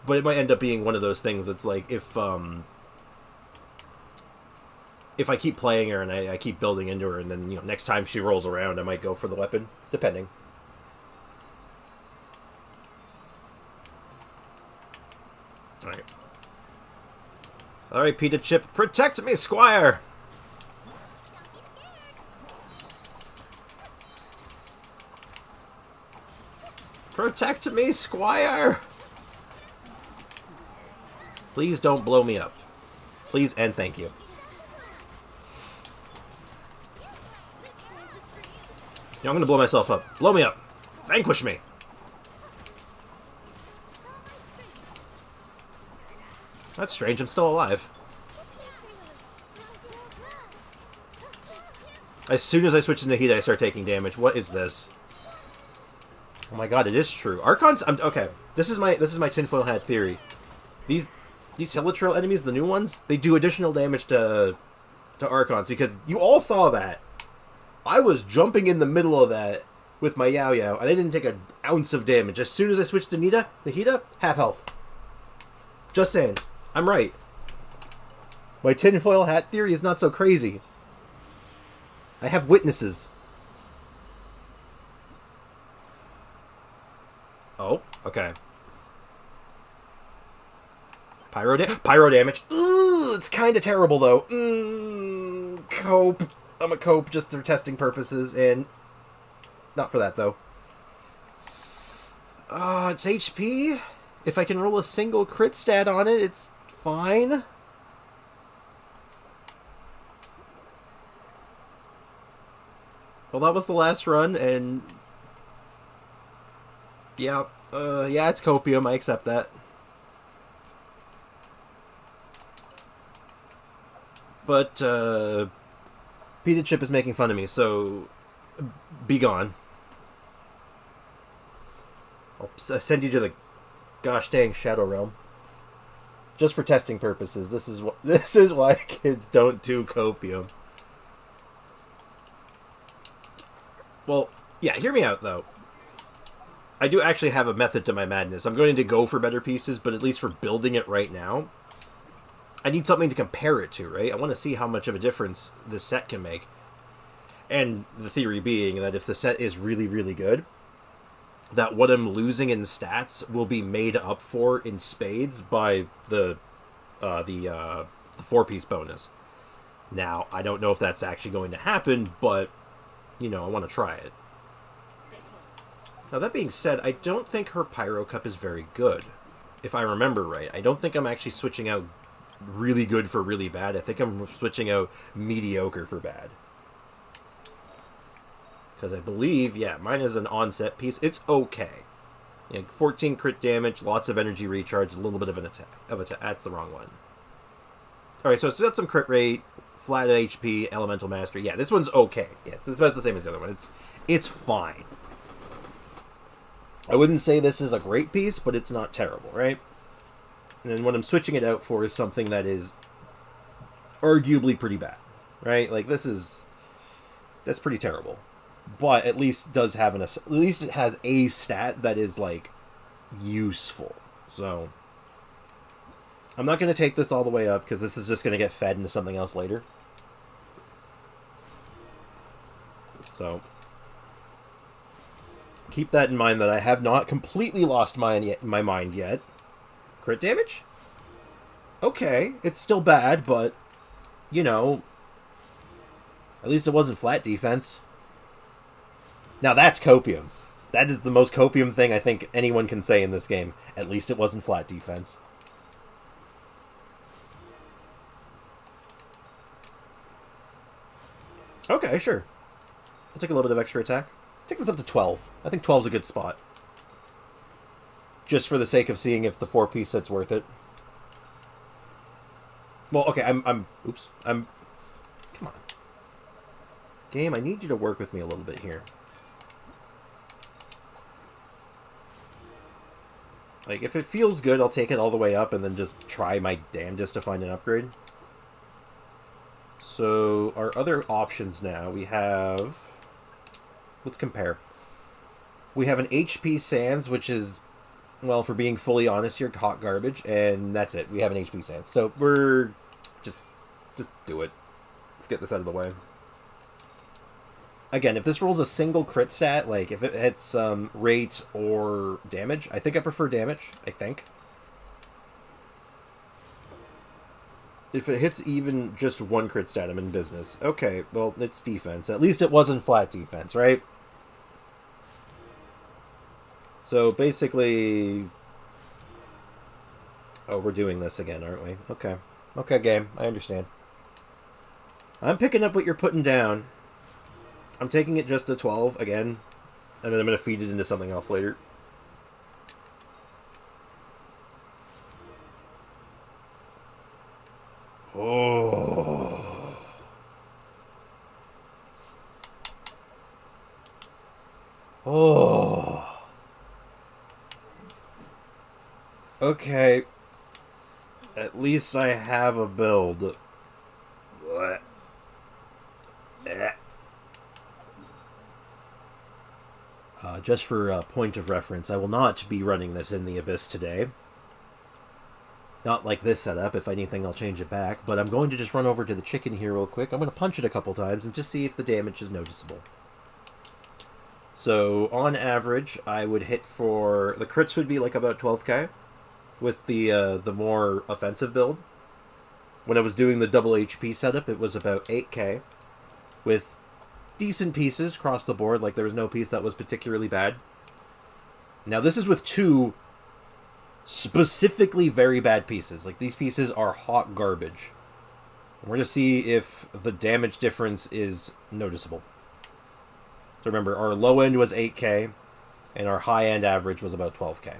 But it might end up being one of those things that's like, if I keep playing her and I keep building into her, and then, next time she rolls around, I might go for the weapon, depending. Alright. Alright, Peter Chip, protect me, Squire! Protect me, Squire! Please don't blow me up. Please and thank you. I'm gonna blow myself up. Blow me up! Vanquish me! That's strange, I'm still alive. As soon as I switch into heat, I start taking damage. What is this? Oh my god, it is true. Archons, okay. This is my tinfoil hat theory. These Hilitrail enemies, the new ones, they do additional damage to Archons, because you all saw that. I was jumping in the middle of that with my Yao Yao, and I didn't take an ounce of damage. As soon as I switched to Nahida, half health. Just saying. I'm right. My tinfoil hat theory is not so crazy. I have witnesses. Oh, okay. Pyro damage. Ooh, it's kind of terrible, though. Cope. I'm a cope just for testing purposes, and not for that, though. It's HP. If I can roll a single crit stat on it, it's fine. Well, that was the last run, and yeah, it's copium. I accept that. But Peter Chip is making fun of me, so be gone. I'll send you to the gosh dang Shadow Realm. Just for testing purposes. This is why kids don't do copium. Well, yeah, hear me out, though. I do actually have a method to my madness. I'm going to go for better pieces, but at least for building it right now, I need something to compare it to, right? I want to see how much of a difference this set can make. And the theory being that if the set is really, really good, that what I'm losing in stats will be made up for in spades by the 4-piece bonus. Now, I don't know if that's actually going to happen, but, I want to try it. Now, that being said, I don't think her Pyro Cup is very good, if I remember right. I don't think I'm actually switching out really good for really bad. I think I'm switching out mediocre for bad. Because I believe, yeah, mine is an onset piece. It's okay. 14 crit damage, lots of energy recharge, a little bit of an attack. That's the wrong one. Alright, so it's got some crit rate, flat HP, elemental mastery. Yeah, this one's okay. Yeah, it's about the same as the other one. It's fine. I wouldn't say this is a great piece, but it's not terrible, right? And then what I'm switching it out for is something that is arguably pretty bad, right? Like, that's pretty terrible. But at least at least it has a stat that is, like, useful. So I'm not going to take this all the way up, because this is just going to get fed into something else later. So keep that in mind, that I have not completely lost my mind yet. Crit damage? Okay, it's still bad, but, at least it wasn't flat defense. Now that's copium. That is the most copium thing I think anyone can say in this game. At least it wasn't flat defense. Okay, sure. I'll take a little bit of extra attack. Take this up to 12. I think 12 is a good spot. just for the sake of seeing if the 4-piece set's worth it. Well, okay, oops. Come on. Game, I need you to work with me a little bit here. Like, if it feels good, I'll take it all the way up and then just try my damnedest to find an upgrade. So, our other options now, we have... Let's compare. We have an HP Sands, which is, well, for being fully honest here, hot garbage, and that's it. We have an HP Sands. So, we're... Just do it. Let's get this out of the way. Again, if this rolls a single crit stat, like if it hits rate or damage, I think I prefer damage, I think. If it hits even just one crit stat, I'm in business. Okay, well, it's defense. At least it wasn't flat defense, right? So basically... Oh, we're doing this again, aren't we? Okay. Okay, game. I understand. I'm picking up what you're putting down. I'm taking it just to 12 again, and then I'm going to feed it into something else later. Oh. Oh. Okay. At least I have a build. What? Just for a point of reference, I will not be running this in the Abyss today. Not like this setup. If anything, I'll change it back. But I'm going to just run over to the chicken here real quick. I'm going to punch it a couple times and just see if the damage is noticeable. So, on average, I would hit for... The crits would be like about 12k with the more offensive build. When I was doing the double HP setup, it was about 8k with decent pieces across the board. Like, there was no piece that was particularly bad. Now, this is with 2 specifically very bad pieces. Like, these pieces are hot garbage. We're going to see if the damage difference is noticeable. So remember, our low end was 8k, and our high end average was about 12k.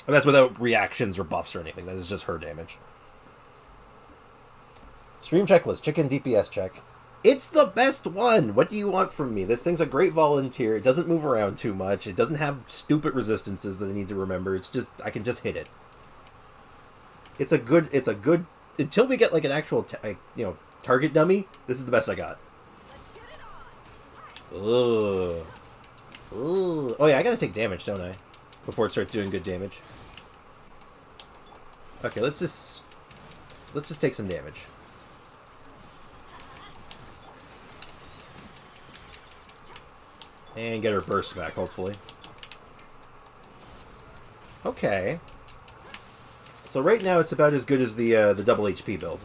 And that's without reactions or buffs or anything. That is just her damage. Stream checklist, chicken DPS check. It's the best one! What do you want from me? This thing's a great volunteer. It doesn't move around too much. It doesn't have stupid resistances that I need to remember. It's just, I can just hit it. It's a good, until we get like an actual, target dummy, this is the best I got. Ugh. Ugh. Oh yeah, I gotta take damage, don't I? Before it starts doing good damage. Okay, let's just take some damage. And get her burst back, hopefully. Okay. So right now it's about as good as the double HP build.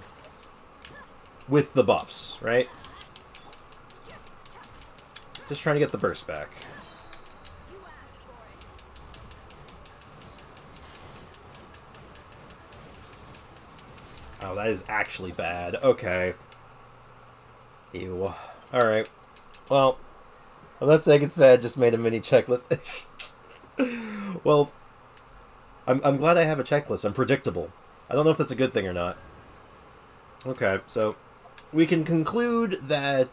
With the buffs, right? Just trying to get the burst back. Oh, that is actually bad. Okay. Ew. Alright. Well, I'm not saying it's bad, just made a mini checklist. Well, I'm glad I have a checklist. I'm predictable. I don't know if that's a good thing or not. Okay, so we can conclude that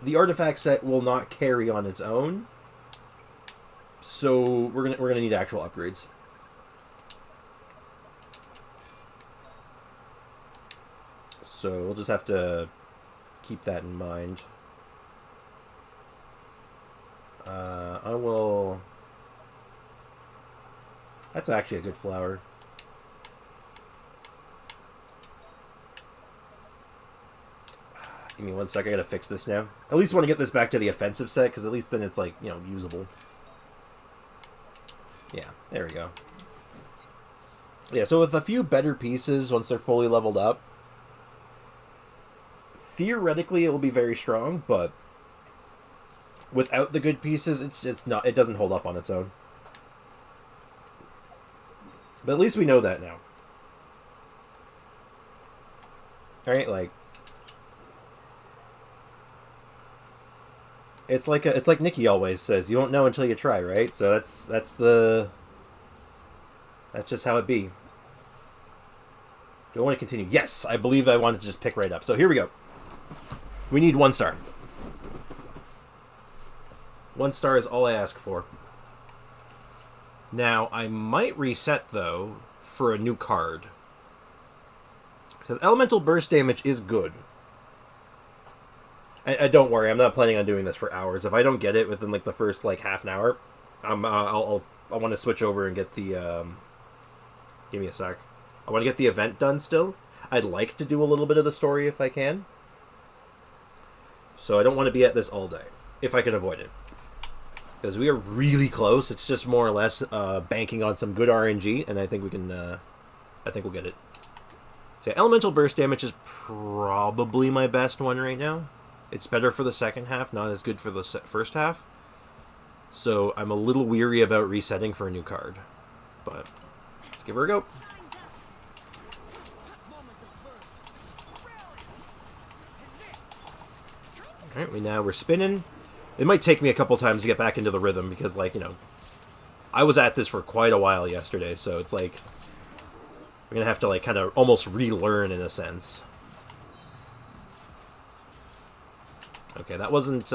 the artifact set will not carry on its own. So we're gonna need actual upgrades. So we'll just have to keep that in mind. I will... That's actually a good flower. Give me one sec, I gotta fix this now. At least want to get this back to the offensive set, because at least then it's like, usable. Yeah, there we go. Yeah, so with a few better pieces, once they're fully leveled up, theoretically it will be very strong, but without the good pieces, it doesn't hold up on its own. But at least we know that now. Alright, like... It's like Nikki always says, you won't know until you try, right? So that's the That's just how it be. Do I want to continue? Yes, I believe I wanted to just pick right up. So here we go. We need 1 star. 1 star is all I ask for. Now, I might reset, though, for a new card. Because elemental burst damage is good. I don't worry, I'm not planning on doing this for hours. If I don't get it within like the first like half an hour, I want to switch over and get the give me a sec. I want to get the event done still. I'd like to do a little bit of the story if I can. So I don't want to be at this all day if I can avoid it. Because we are really close. It's just more or less banking on some good RNG, and I think we can. I think we'll get it. So yeah, elemental burst damage is probably my best one right now. It's better for the second half, not as good for the first half. So I'm a little weary about resetting for a new card. But let's give her a go. Alright, we're spinning. It might take me a couple times to get back into the rhythm because, like, you know, I was at this for quite a while yesterday, so it's like we're going to have to, like, kind of almost relearn in a sense. Okay, that wasn't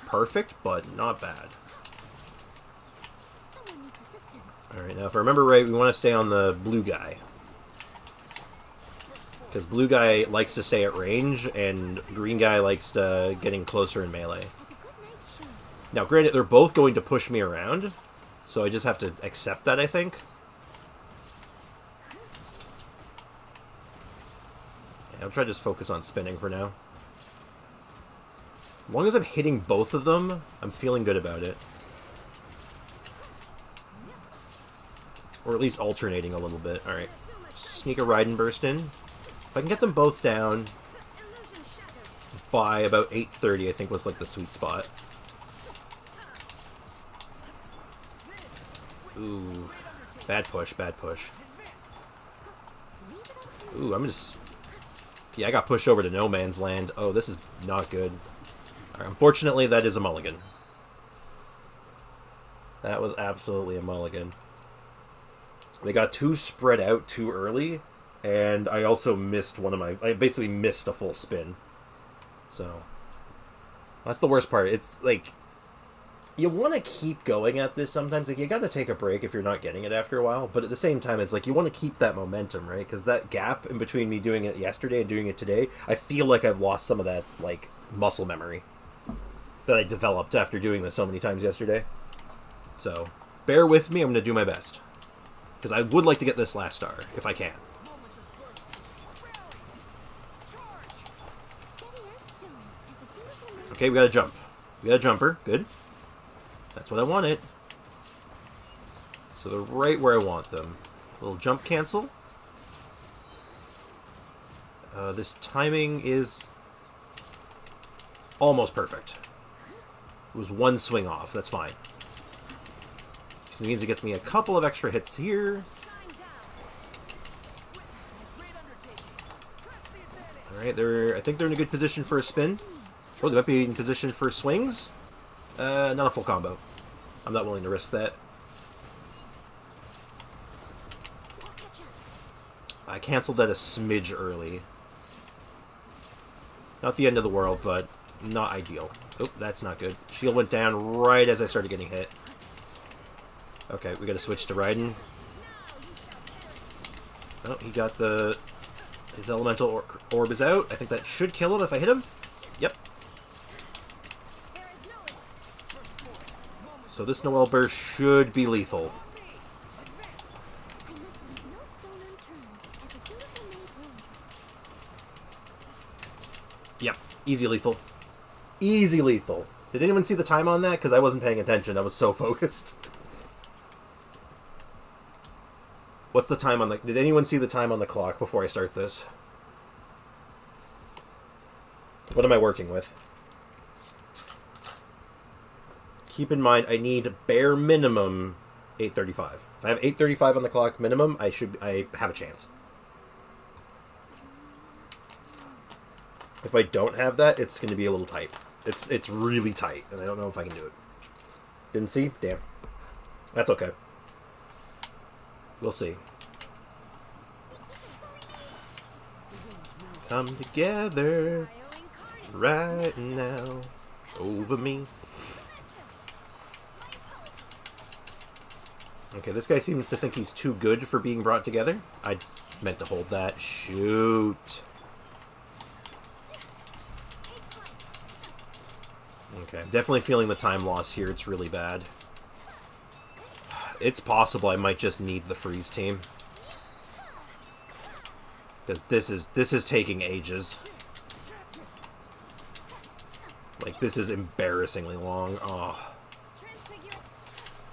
perfect, but not bad. Alright, now if I remember right, we want to stay on the blue guy. Because blue guy likes to stay at range, and green guy likes to getting closer in melee. Now, granted, they're both going to push me around, so I just have to accept that, I think. Yeah, I'll try to just focus on spinning for now. As long as I'm hitting both of them, I'm feeling good about it. Or at least alternating a little bit. Alright. Sneak a ride and burst in. If I can get them both down by about 8:30, I think was like the sweet spot. Ooh. Bad push, bad push. Ooh, I'm just... Yeah, I got pushed over to no man's land. Oh, this is not good. Unfortunately, that is a mulligan. That was absolutely a mulligan. They got too spread out too early, and I also missed one of my... I basically missed a full spin. So, that's the worst part. It's like, you want to keep going at this sometimes. Like, you got to take a break if you're not getting it after a while, but at the same time, it's like, you want to keep that momentum, right? Because that gap in between me doing it yesterday and doing it today, I feel like I've lost some of that, like, muscle memory that I developed after doing this so many times yesterday. So, bear with me, I'm going to do my best. Because I would like to get this last star, if I can. Okay, we got a jump. We got a jumper, good. That's what I wanted. So they're right where I want them. A little jump cancel. This timing is almost perfect. It was one swing off, that's fine. So it means it gets me a couple of extra hits here. Alright, I think they're in a good position for a spin. Oh, they might be in position for swings. Not a full combo. I'm not willing to risk that. I canceled that a smidge early. Not the end of the world, but not ideal. Oh, that's not good. Shield went down right as I started getting hit. Okay, we gotta switch to Raiden. Oh, he got the... His elemental orb is out. I think that should kill him if I hit him. Yep. So this Noel burst should be lethal. Yep, easy lethal. Easy lethal. Did anyone see the time on that? Because I wasn't paying attention. I was so focused. What's the time on the... Did anyone see the time on the clock before I start this? What am I working with? Keep in mind, I need bare minimum 8:35. If I have 8:35 on the clock minimum, I have a chance. If I don't have that, it's going to be a little tight. It's really tight, and I don't know if I can do it. Didn't see? Damn. That's okay. We'll see. Come together right now over me. Okay, this guy seems to think he's too good for being brought together. I meant to hold that. Shoot. Okay, I'm definitely feeling the time loss here. It's really bad. It's possible I might just need the freeze team. Because this is taking ages. Like, this is embarrassingly long. Oh.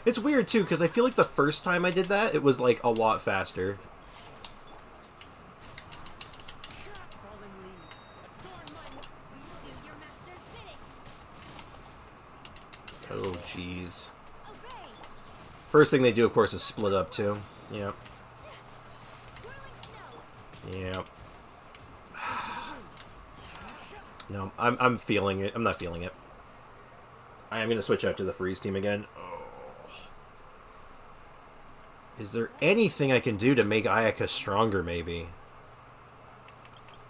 It's weird, too, because I feel like the first time I did that, it was, like, a lot faster. Oh, jeez. First thing they do, of course, is split up, too. Yep. Yep. No, I'm feeling it. I'm not feeling it. I am going to switch out to the freeze team again. Oh. Is there anything I can do to make Ayaka stronger, maybe?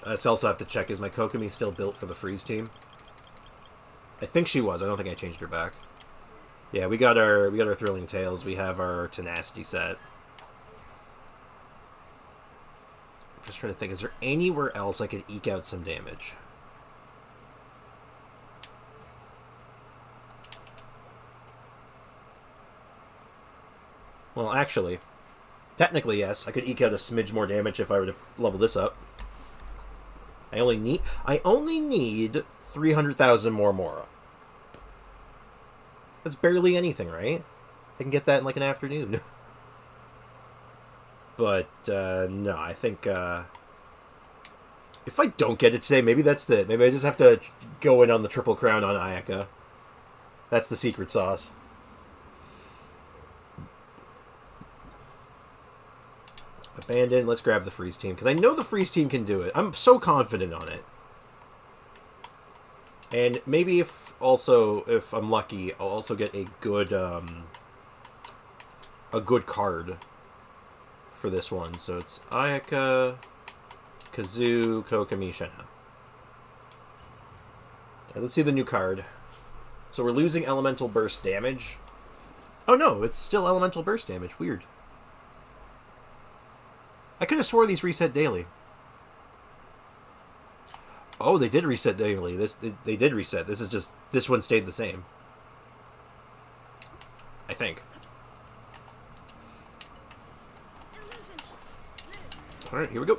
Let's also have to check, is my Kokomi still built for the freeze team? I think she was. I don't think I changed her back. Yeah, we got our Thrilling Tales. We have our Tenacity set. I'm just trying to think, is there anywhere else I could eke out some damage? Well, actually, technically, yes. I could eke out a smidge more damage if I were to level this up. I only need 300,000 more Mora. That's barely anything, right? I can get that in like an afternoon. But, no, I think, if I don't get it today, maybe that's it. Maybe I just have to go in on the Triple Crown on Ayaka. That's the secret sauce. Abandon. Let's grab the freeze team, because I know the freeze team can do it. I'm so confident on it. And maybe if I'm lucky, I'll also get a good card for this one. So it's Ayaka, Kazoo, Kokomi, Shenhe. Okay, let's see the new card. So we're losing elemental burst damage. Oh no, it's still elemental burst damage. Weird. I could have swore these reset daily. Oh, they did reset daily. They did reset. This one stayed the same. I think. All right, here we go.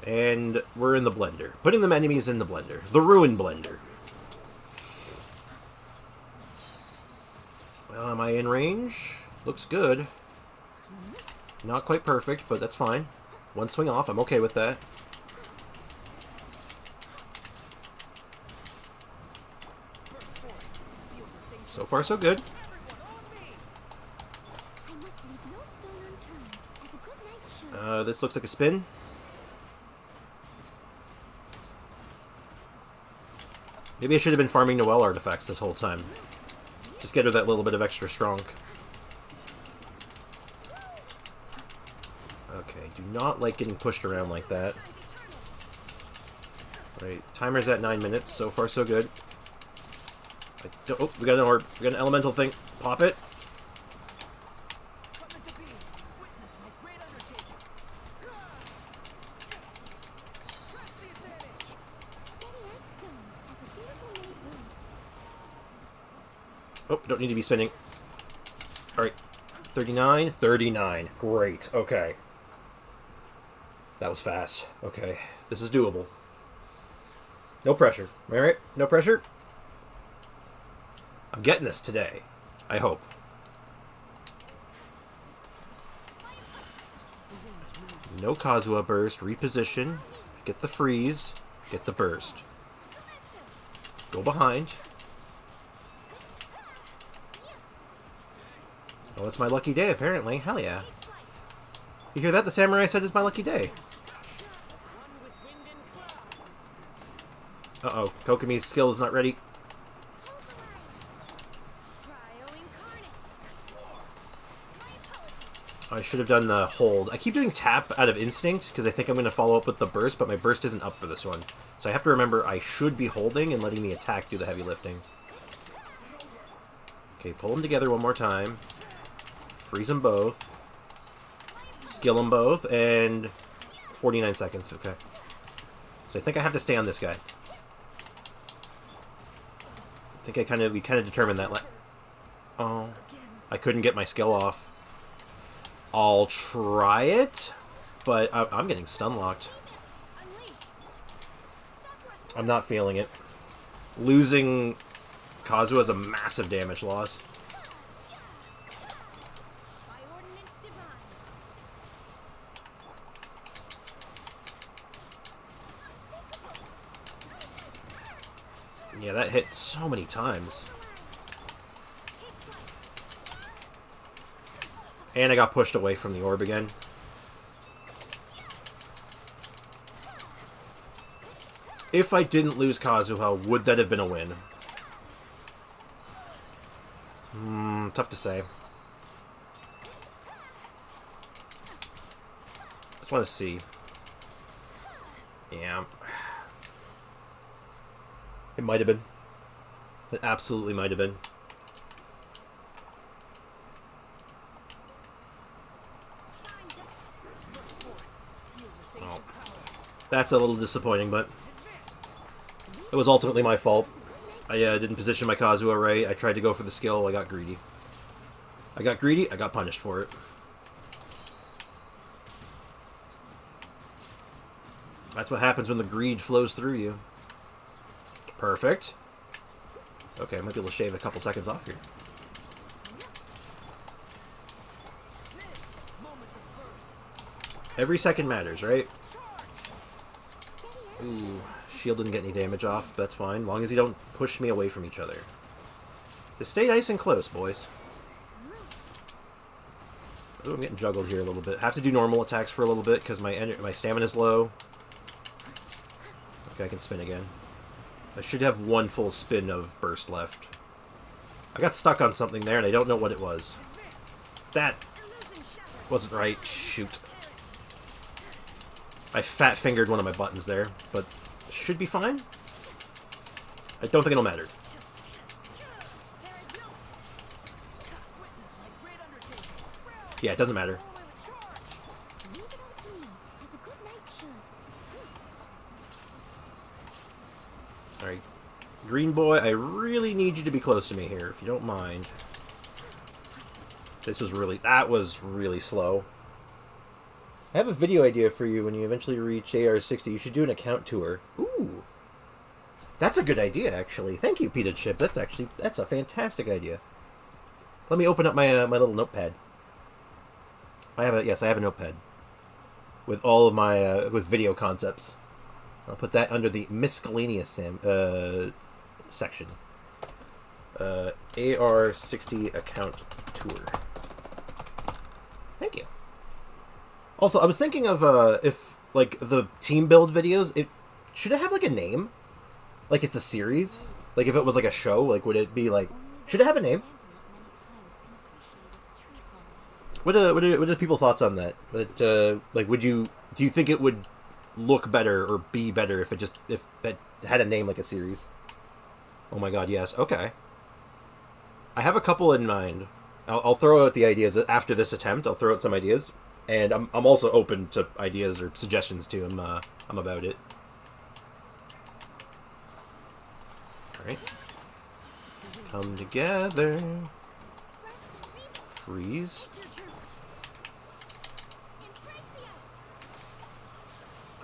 And we're in the blender. Putting the enemies in the blender. The Ruin Blender. Well, am I in range? Looks good. Not quite perfect, but that's fine. One swing off. I'm okay with that. So far, so good. This looks like a spin. Maybe I should have been farming Noelle artifacts this whole time. Just get her that little bit of extra strong. Okay, do not like getting pushed around like that. Right, timer's at 9 minutes. So far, so good. Oh, we got an orb. We got an elemental thing. Pop it. Oh, don't need to be spinning. Alright. 39. 39. Great. Okay. That was fast. Okay. This is doable. No pressure. Alright? No pressure? I'm getting this today. I hope. No Kazuha burst. Reposition. Get the freeze. Get the burst. Go behind. Oh, it's my lucky day, apparently. Hell yeah. You hear that? The samurai said it's my lucky day. Uh-oh. Kokomi's skill is not ready. I should have done the hold. I keep doing tap out of instinct because I think I'm going to follow up with the burst, but my burst isn't up for this one. So I have to remember I should be holding and letting the attack do the heavy lifting. Okay, pull them together one more time. Freeze them both. Skill them both, and 49 seconds, okay. So I think I have to stay on this guy. I think we kind of determined that. Oh, I couldn't get my skill off. I'll try it, but I'm getting stun locked. I'm not feeling it. Losing Kazuha is a massive damage loss. Yeah, that hit so many times. And I got pushed away from the orb again. If I didn't lose Kazuha, would that have been a win? Tough to say. Just want to see. Yeah. It might have been. It absolutely might have been. Oh. That's a little disappointing, but it was ultimately my fault. I didn't position my Kazuha right. I tried to go for the skill. I got greedy. I got punished for it. That's what happens when the greed flows through you. Perfect. Okay, I might be able to shave a couple seconds off here. Every second matters, right? Ooh, shield didn't get any damage off. That's fine, as long as you don't push me away from each other. Just stay nice and close, boys. Ooh, I'm getting juggled here a little bit. Have to do normal attacks for a little bit because my stamina's low. Okay, I can spin again. I should have one full spin of burst left. I got stuck on something there, and I don't know what it was. That wasn't right. Shoot. I fat-fingered one of my buttons there, but should be fine. I don't think it'll matter. Yeah, it doesn't matter. Alright. Green boy, I really need you to be close to me here, if you don't mind. That was really slow. I have a video idea for you when you eventually reach AR60. You should do an account tour. Ooh. That's a good idea, actually. Thank you, Pita Chip. That's a fantastic idea. Let me open up my my little notepad. I have a notepad. With all of my, with video concepts. I'll put that under the miscellaneous section. AR60 account tour. Thank you. Also, I was thinking of if like the team build videos, should it have like a name? Like it's a series? Like if it was like a show, like would it be like? Should it have a name? What are people's thoughts on that? Like, do you think it would look better or be better if it had a name like a series? Oh my god, yes. Okay. I have a couple in mind. I'll throw out the ideas after this attempt. I'll throw out some ideas, and I'm also open to ideas or suggestions too. I'm about it. All right. Come together. Freeze.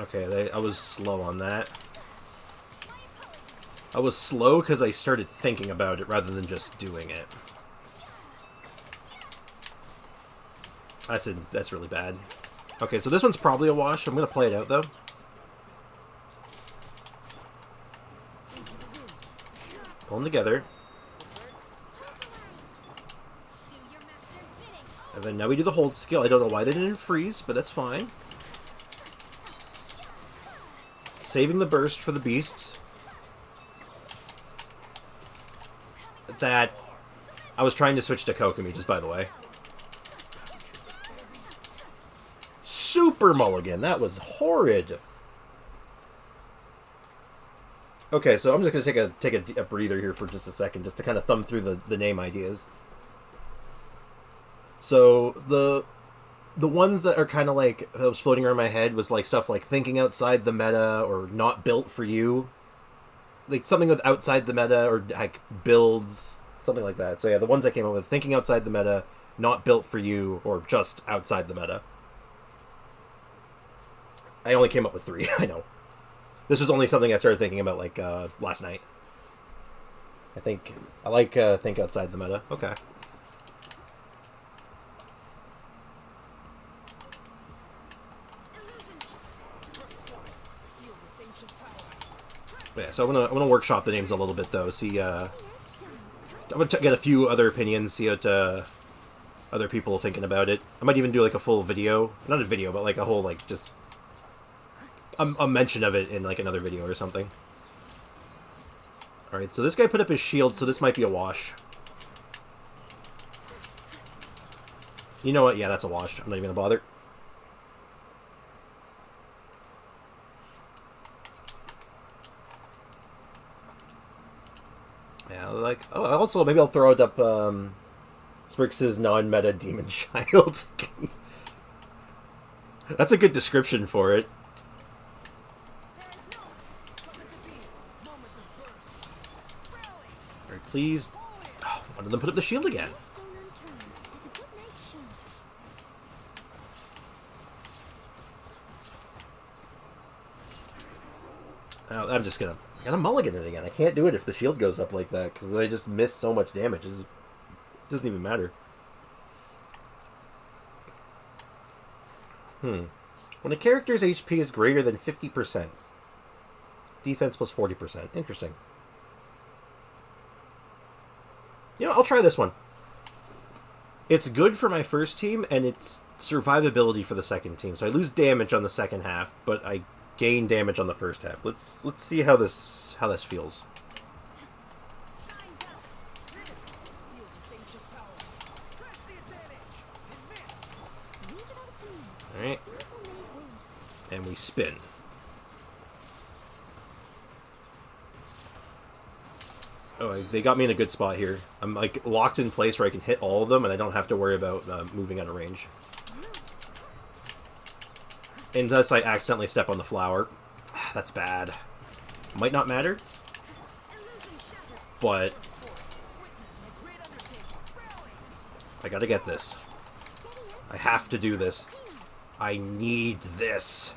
Okay, I was slow on that. I was slow because I started thinking about it rather than just doing it. That's really bad. Okay, so this one's probably a wash. I'm going to play it out, though. Pull them together. And then now we do the hold skill. I don't know why they didn't freeze, but that's fine. Saving the burst for the beasts. That... I was trying to switch to Kokomi, just by the way. Super mulligan. That was horrid. Okay, so I'm just going to take a breather here for just a second, just to kind of thumb through the name ideas. So, the ones that are kind of like, that was floating around my head was like stuff like thinking outside the meta, or not built for you. Like something with outside the meta, or like builds, something like that. So yeah, the ones I came up with, thinking outside the meta, not built for you, or just outside the meta. I only came up with 3, I know. This was only something I started thinking about like last night. I like think outside the meta. Okay. Yeah, so I'm gonna workshop the names a little bit though. See, I'm gonna get a few other opinions. See what other people are thinking about it. I might even do like a full video, not a video, but like a whole like just a mention of it in like another video or something. All right, so this guy put up his shield, so this might be a wash. You know what? Yeah, that's a wash. I'm not even gonna bother. Yeah, like, oh, also, maybe I'll throw it up, Sprix's non-meta Demon Child. That's a good description for it. Alright, please. Oh, one of them put up the shield again. Oh, I'm just gonna... I gotta mulligan it again. I can't do it if the shield goes up like that, because I just miss so much damage. It doesn't even matter. When a character's HP is greater than 50%, defense plus 40%. Interesting. You know, I'll try this one. It's good for my first team, and it's survivability for the second team. So I lose damage on the second half, but I gain damage on the first half. Let's see how this feels. All right, and we spin. Oh, they got me in a good spot here. I'm like locked in place where I can hit all of them, and I don't have to worry about moving out of range. Unless I accidentally step on the flower. That's bad. Might not matter. But I gotta get this. I have to do this. I need this.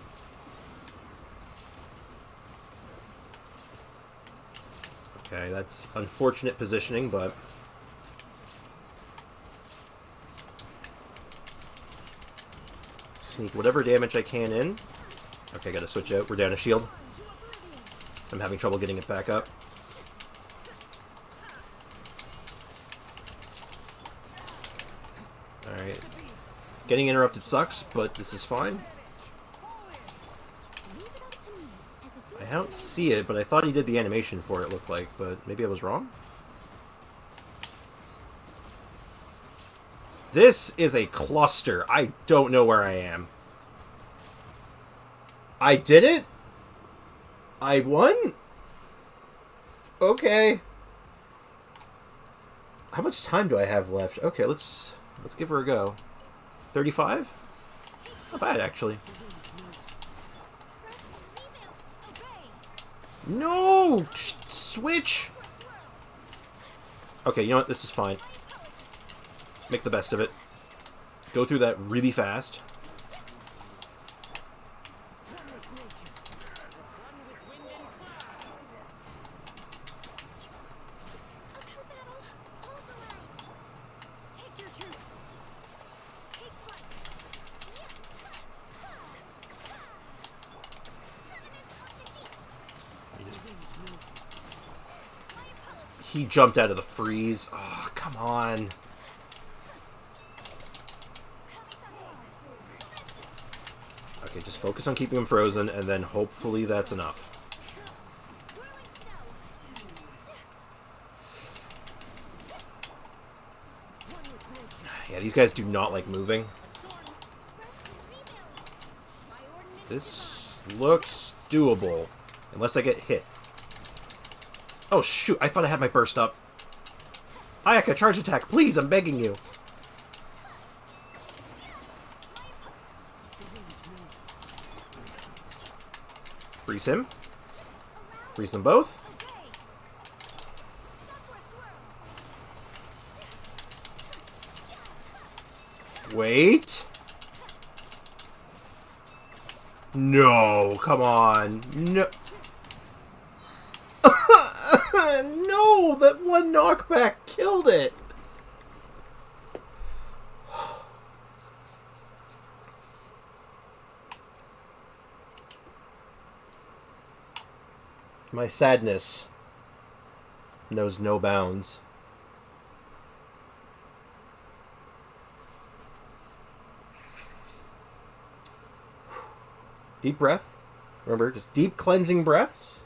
Okay, that's unfortunate positioning, but... Sneak whatever damage I can in. Okay, gotta switch out. We're down a shield. I'm having trouble getting it back up. Alright. Getting interrupted sucks, but this is fine. I don't see it, but I thought he did the animation for it, looked like, but maybe I was wrong? This is a cluster. I don't know where I am. I did it? I won? Okay. How much time do I have left? Okay, let's give her a go. 35? Not bad, actually. No! Switch! Okay, you know what? This is fine. Make the best of it. Go through that really fast. He jumped out of the freeze. Oh, come on. Okay, just focus on keeping him frozen, and then hopefully that's enough. these guys do not like moving. This looks doable. Unless I get hit. Oh, shoot. I thought I had my burst up. Ayaka, charge attack. Please, I'm begging you. Freeze him. Freeze them both. Wait. No, come on. No. No, that one knockback killed it. My sadness knows no bounds. Deep breath. Remember, just deep cleansing breaths.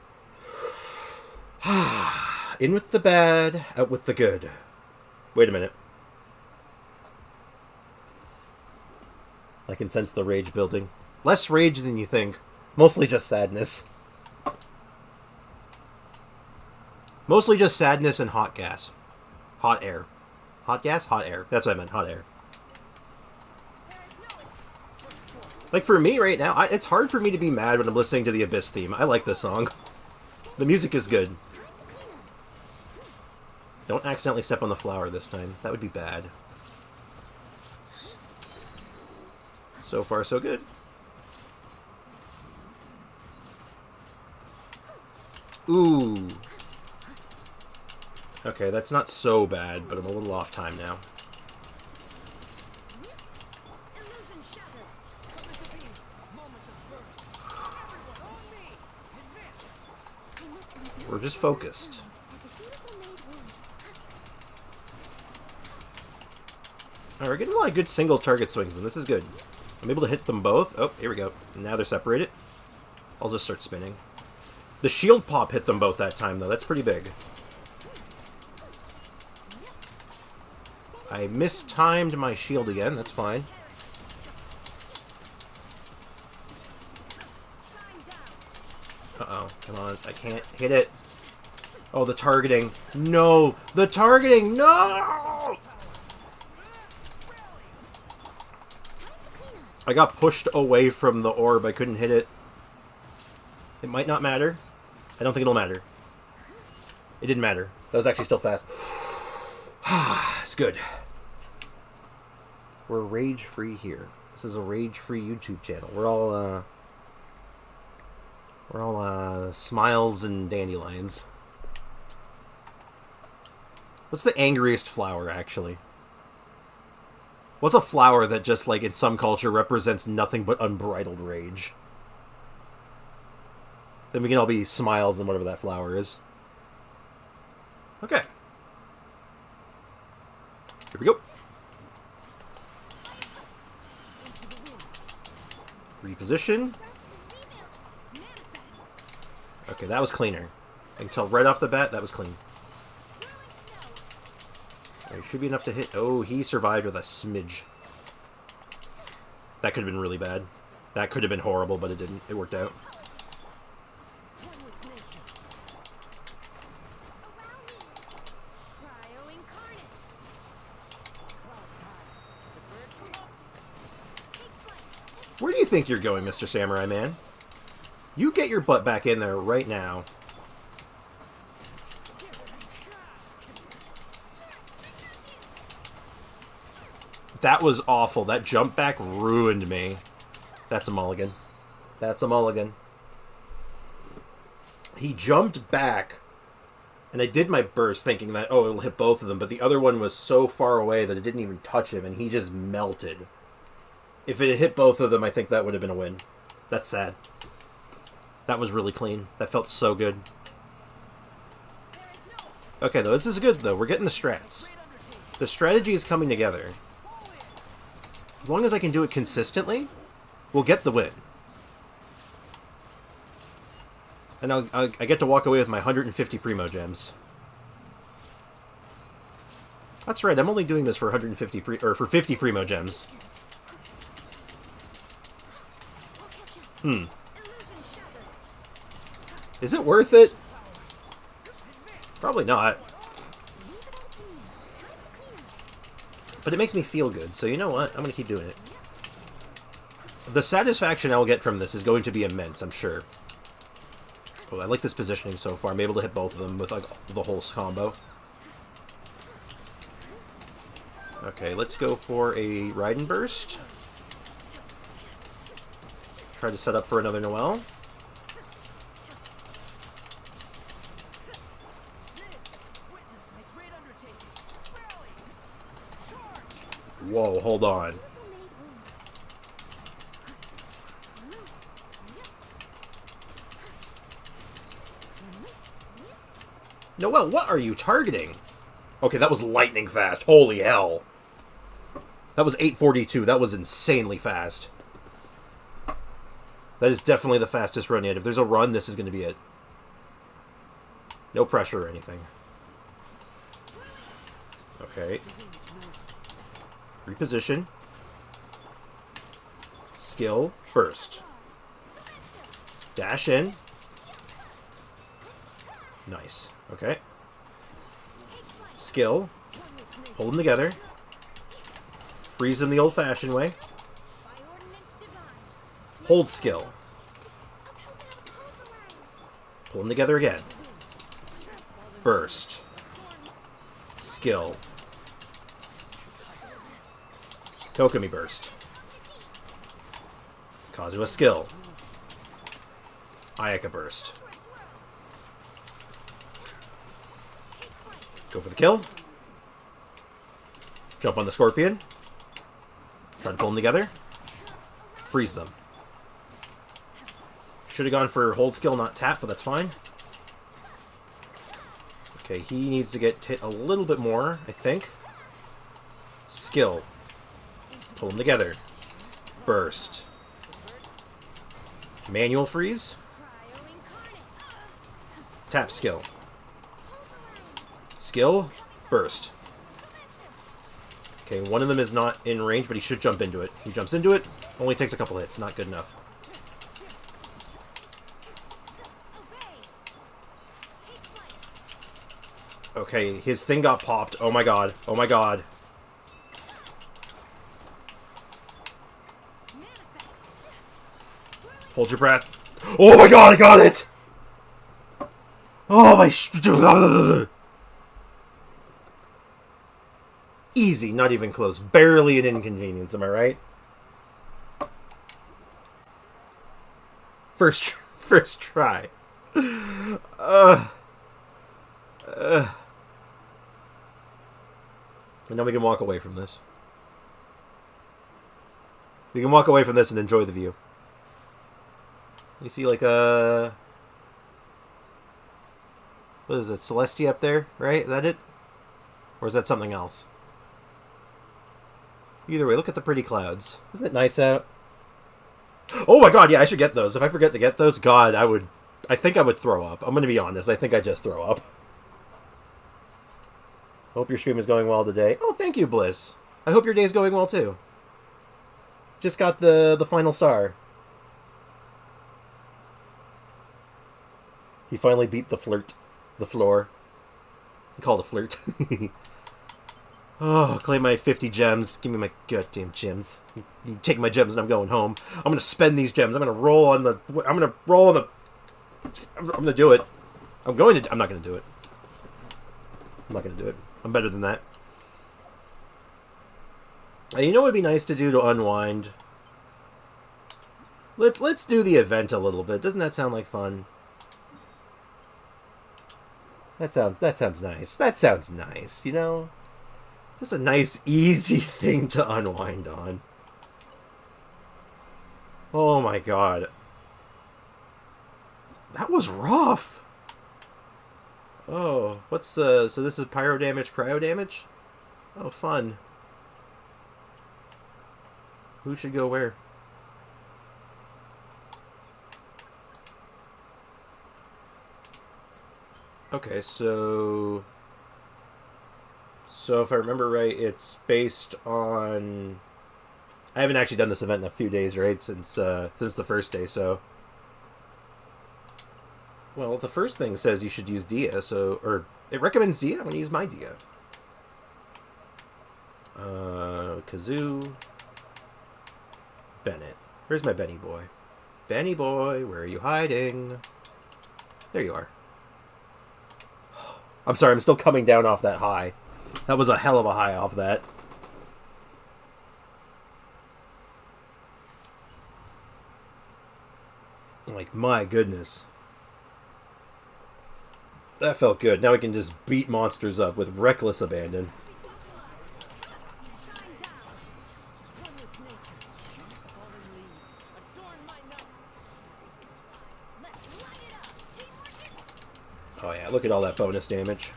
In with the bad, out with the good. Wait a minute. I can sense the rage building. Less rage than you think. Mostly just sadness. Mostly just sadness and hot gas. Hot air. Hot gas? Hot air. That's what I meant. Hot air. Like, for me right now, it's hard for me to be mad when I'm listening to the Abyss theme. I like this song. The music is good. Don't accidentally step on the flower this time. That would be bad. So far, so good. Ooh. Okay, that's not so bad, but I'm a little off time now. We're just focused. Alright, we're getting a lot of good single target swings, and this is good. I'm able to hit them both. Oh, here we go. Now they're separated. I'll just start spinning. The shield pop hit them both that time, though. That's pretty big. I mistimed my shield again. That's fine. Uh-oh. Come on. I can't hit it. Oh, the targeting. No! The targeting! No! I got pushed away from the orb. I couldn't hit it. It might not matter. I don't think it'll matter. It didn't matter. That was actually still fast. It's good. We're rage-free here. This is a rage-free YouTube channel. We're all smiles and dandelions. What's the angriest flower, actually? What's a flower that just, like, in some culture represents nothing but unbridled rage? Then we can all be smiles and whatever that flower is. Okay. Here we go. Reposition. Okay, that was cleaner. I can tell right off the bat that was clean. There should be enough to hit. Oh, he survived with a smidge. That could have been really bad. That could have been horrible, but it didn't. It worked out. Where do you think you're going, Mr. Samurai Man? You get your butt back in there right now. That was awful. That jump back ruined me. That's a mulligan. That's a mulligan. He jumped back, and I did my burst thinking that, oh, it'll hit both of them, but the other one was so far away that it didn't even touch him, and he just melted. If it had hit both of them, I think that would have been a win. That's sad. That was really clean. That felt so good. Okay, though, this is good, though. We're getting the strats. The strategy is coming together. As long as I can do it consistently, we'll get the win. And I get to walk away with my 150 Primo Gems. That's right, I'm only doing this for 150 or for 50 Primo Gems. Is it worth it? Probably not. But it makes me feel good, so you know what? I'm going to keep doing it. The satisfaction I'll get from this is going to be immense, I'm sure. Oh, I like this positioning so far. I'm able to hit both of them with like the whole combo. Okay, let's go for a Ride and Burst. Try to set up for another Noelle. Whoa, hold on. Noelle, what are you targeting? Okay, that was lightning fast. Holy hell. That was 842. That was insanely fast. That is definitely the fastest run yet. If there's a run, this is going to be it. No pressure or anything. Okay. Reposition. Skill. Burst. Dash in. Nice. Okay. Skill. Hold them together. Freeze them the old-fashioned way. Hold skill. Pull them together again. Burst. Skill. Kokomi burst. Kazuha skill. Ayaka burst. Go for the kill. Jump on the scorpion. Try to pull them together. Freeze them. Should have gone for hold skill, not tap, but that's fine. Okay, he needs to get hit a little bit more, I think. Skill. Pull them together. Burst. Manual freeze. Tap skill. Skill. Burst. Okay, one of them is not in range, but he should jump into it. He jumps into it. Only takes a couple hits. Not good enough. Okay, his thing got popped. Oh my god. Oh my god. Hold your breath. Oh my god, I got it! Oh my... Easy, not even close. Barely an inconvenience, am I right? First try. And now we can walk away from this. We can walk away from this and enjoy the view. You see, like, what is it, Celestia up there, right? Is that it? Or is that something else? Either way, look at the pretty clouds. Isn't it nice out? Oh my god, yeah, I should get those. If I forget to get those, god, I think I would throw up. I'm gonna be honest, I think I just throw up. Hope your stream is going well today. Oh, thank you, Bliss. I hope your day's going well, too. Just got the final star. He finally beat the flirt. The floor. Call it a flirt. Oh, claim my 50 gems. Give me my goddamn gems. You take my gems and I'm going home. I'm gonna spend these gems. I'm gonna roll on the... I'm gonna do it. I'm not gonna do it. I'm not gonna do it. I'm better than that. You know what would be nice to do to unwind? Let's do the event a little bit. Doesn't that sound like fun? That sounds nice. That sounds nice, you know? Just a nice, easy thing to unwind on. Oh my god. That was rough! Oh, what's the... So this is pyro damage, cryo damage? Oh, fun. Who should go where? Okay, so... So if I remember right, it's based on. I haven't actually done this event in a few days, right? Since the first day, so. Well, the first thing says you should use Dia, or it recommends Dia. I'm gonna use my Dia. Kazoo. Bennett. Where's my Benny boy? Benny boy, where are you hiding? There you are. I'm sorry, I'm still coming down off that high. That was a hell of a high off that. Like, my goodness. That felt good. Now we can just beat monsters up with reckless abandon. Oh yeah, look at all that bonus damage.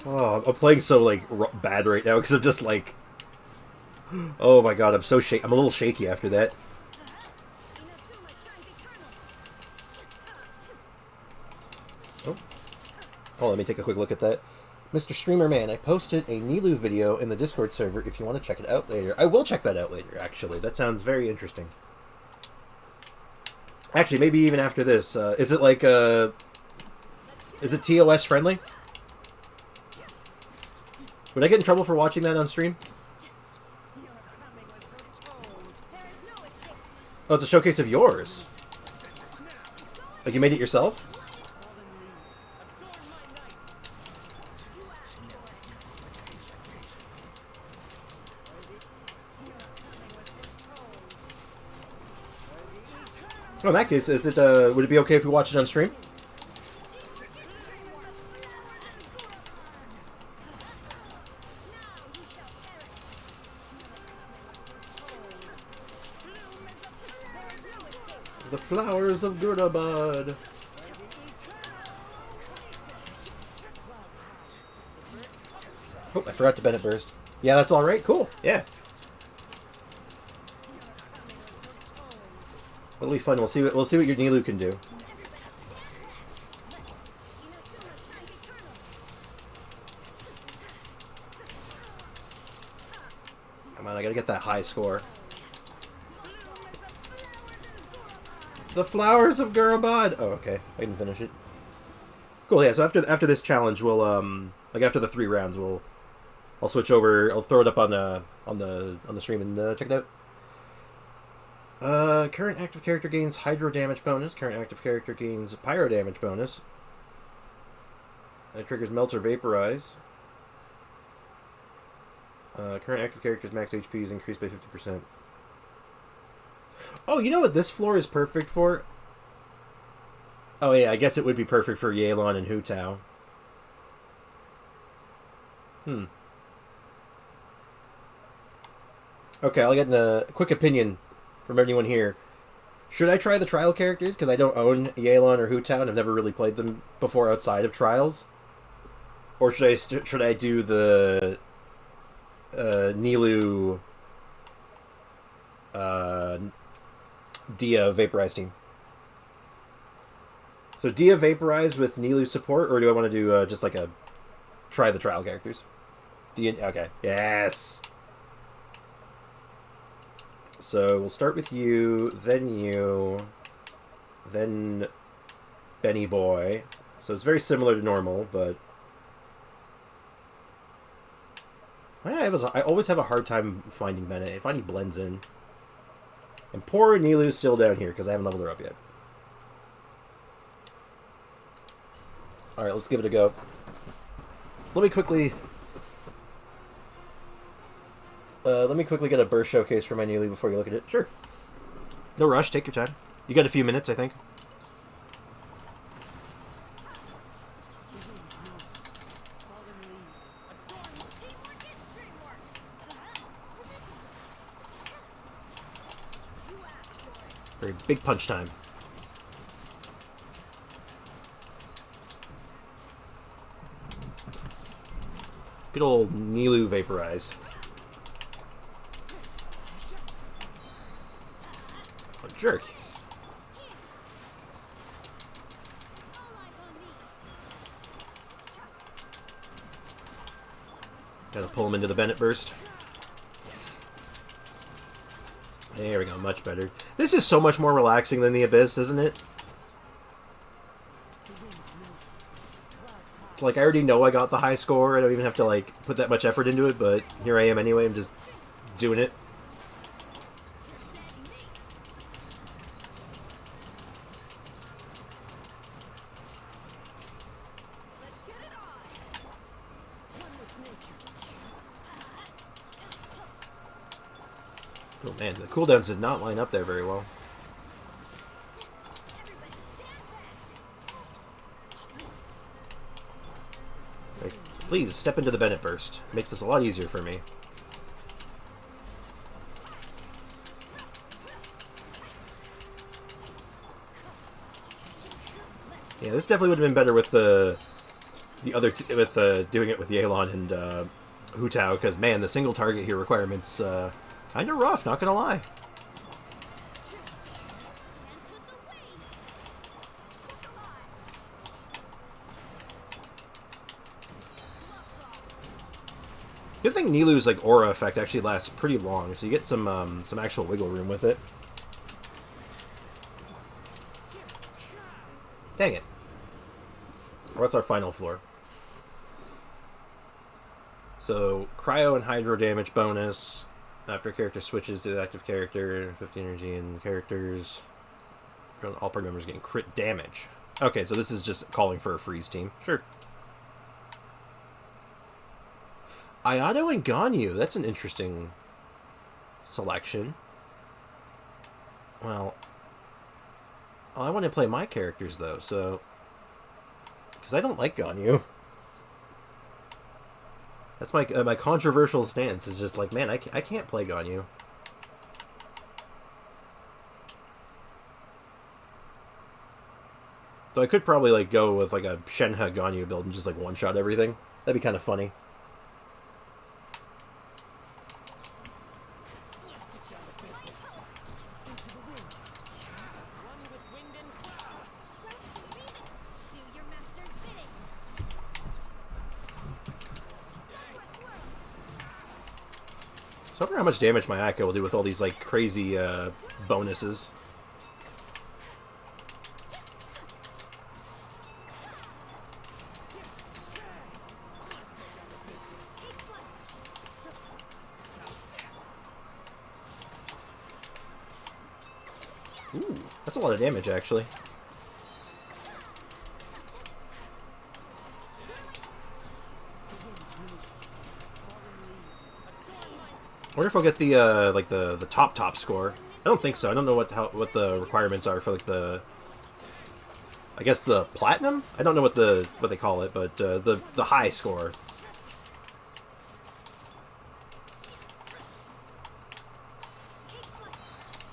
Oh, I'm playing so like bad right now because I'm just like, oh my god, I'm so I'm a little shaky after that. Oh, let me take a quick look at that. Mr. Streamer Man, I posted a Nilu video in the Discord server if you want to check it out later. I will check that out later, actually. That sounds very interesting. Actually, maybe even after this. Is it like, is it TOS friendly? Would I get in trouble for watching that on stream? Oh, it's a showcase of yours. Like, you made it yourself? Oh, in that case, is it, would it be okay if we watch it on stream? The flowers of Gurdabad. Oh, I forgot to Bennett burst. Yeah, that's all right. Cool. Yeah. It'll be fun. We'll see what your Nilu can do. Come on, I gotta get that high score. The flowers of Gurabad. Oh, okay. I didn't finish it. Cool. Yeah. So after this challenge, we'll like after the 3 rounds, I'll switch over. I'll throw it up on the stream and check it out. Current active character gains hydro damage bonus. Current active character gains pyro damage bonus. It triggers melt or vaporize. Current active character's max HP is increased by 50%. Oh, you know what this floor is perfect for? Oh yeah, I guess it would be perfect for Yelan and Hu Tao. Okay, I'll get a quick opinion from anyone here. Should I try the trial characters? Because I don't own Yelan or Hu Tao and I've never really played them before outside of trials. Or should I do the Nilu Dia Vaporize team? So Dia Vaporize with Nilu support, or do I want to do just like a try the trial characters? Dia, okay, yes. So we'll start with you, then Benny Boy. So it's very similar to normal, but I always have a hard time finding Bennett. I find he blends in. And poor Nilu's still down here because I haven't leveled her up yet. Alright, let's give it a go. Let me quickly get a burst showcase for my Nilu before you look at it. Sure. No rush, take your time. You got a few minutes, I think. Very big punch time. Good old Nilu Vaporize. Oh, jerk. Gotta pull him into the Bennett Burst. There we go, much better. This is so much more relaxing than the Abyss, isn't it? It's like I already know I got the high score. I don't even have to like put that much effort into it, but here I am anyway. I'm just doing it. Oh man, the cooldowns did not line up there very well. Like, please, step into the Bennett Burst. It makes this a lot easier for me. Yeah, this definitely would have been better with the other with doing it with Yelan and Hu Tao, because man, the single target here requirement's kind of rough. Not gonna lie. Good thing Nilu's like aura effect actually lasts pretty long, so you get some actual wiggle room with it. Dang it. What's our final floor? So, cryo and hydro damage bonus. After a character switches to the active character, 50 energy and characters. All party members getting crit damage. Okay, so this is just calling for a freeze team. Sure. Ayato and Ganyu. That's an interesting selection. Well, I want to play my characters, though, so... Because I don't like Ganyu. That's my controversial stance. Is just like, man, I can't play Ganyu. So I could probably like go with like a Shenhe Ganyu build and just like one-shot everything. That'd be kind of funny. So I wonder how much damage my Akko will do with all these like crazy bonuses. Ooh, that's a lot of damage actually. I wonder if I'll get the like the top score. I don't think so. I don't know what the requirements are for like the. I guess the platinum. I don't know what they call it, but the high score.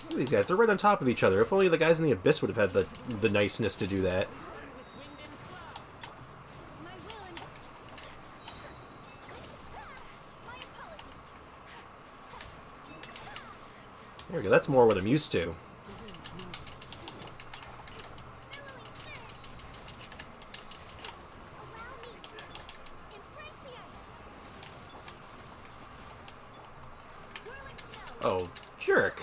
Look at these guys. They're right on top of each other. If only the guys in the Abyss would have had the niceness to do that. There we go, that's more what I'm used to. Oh, jerk.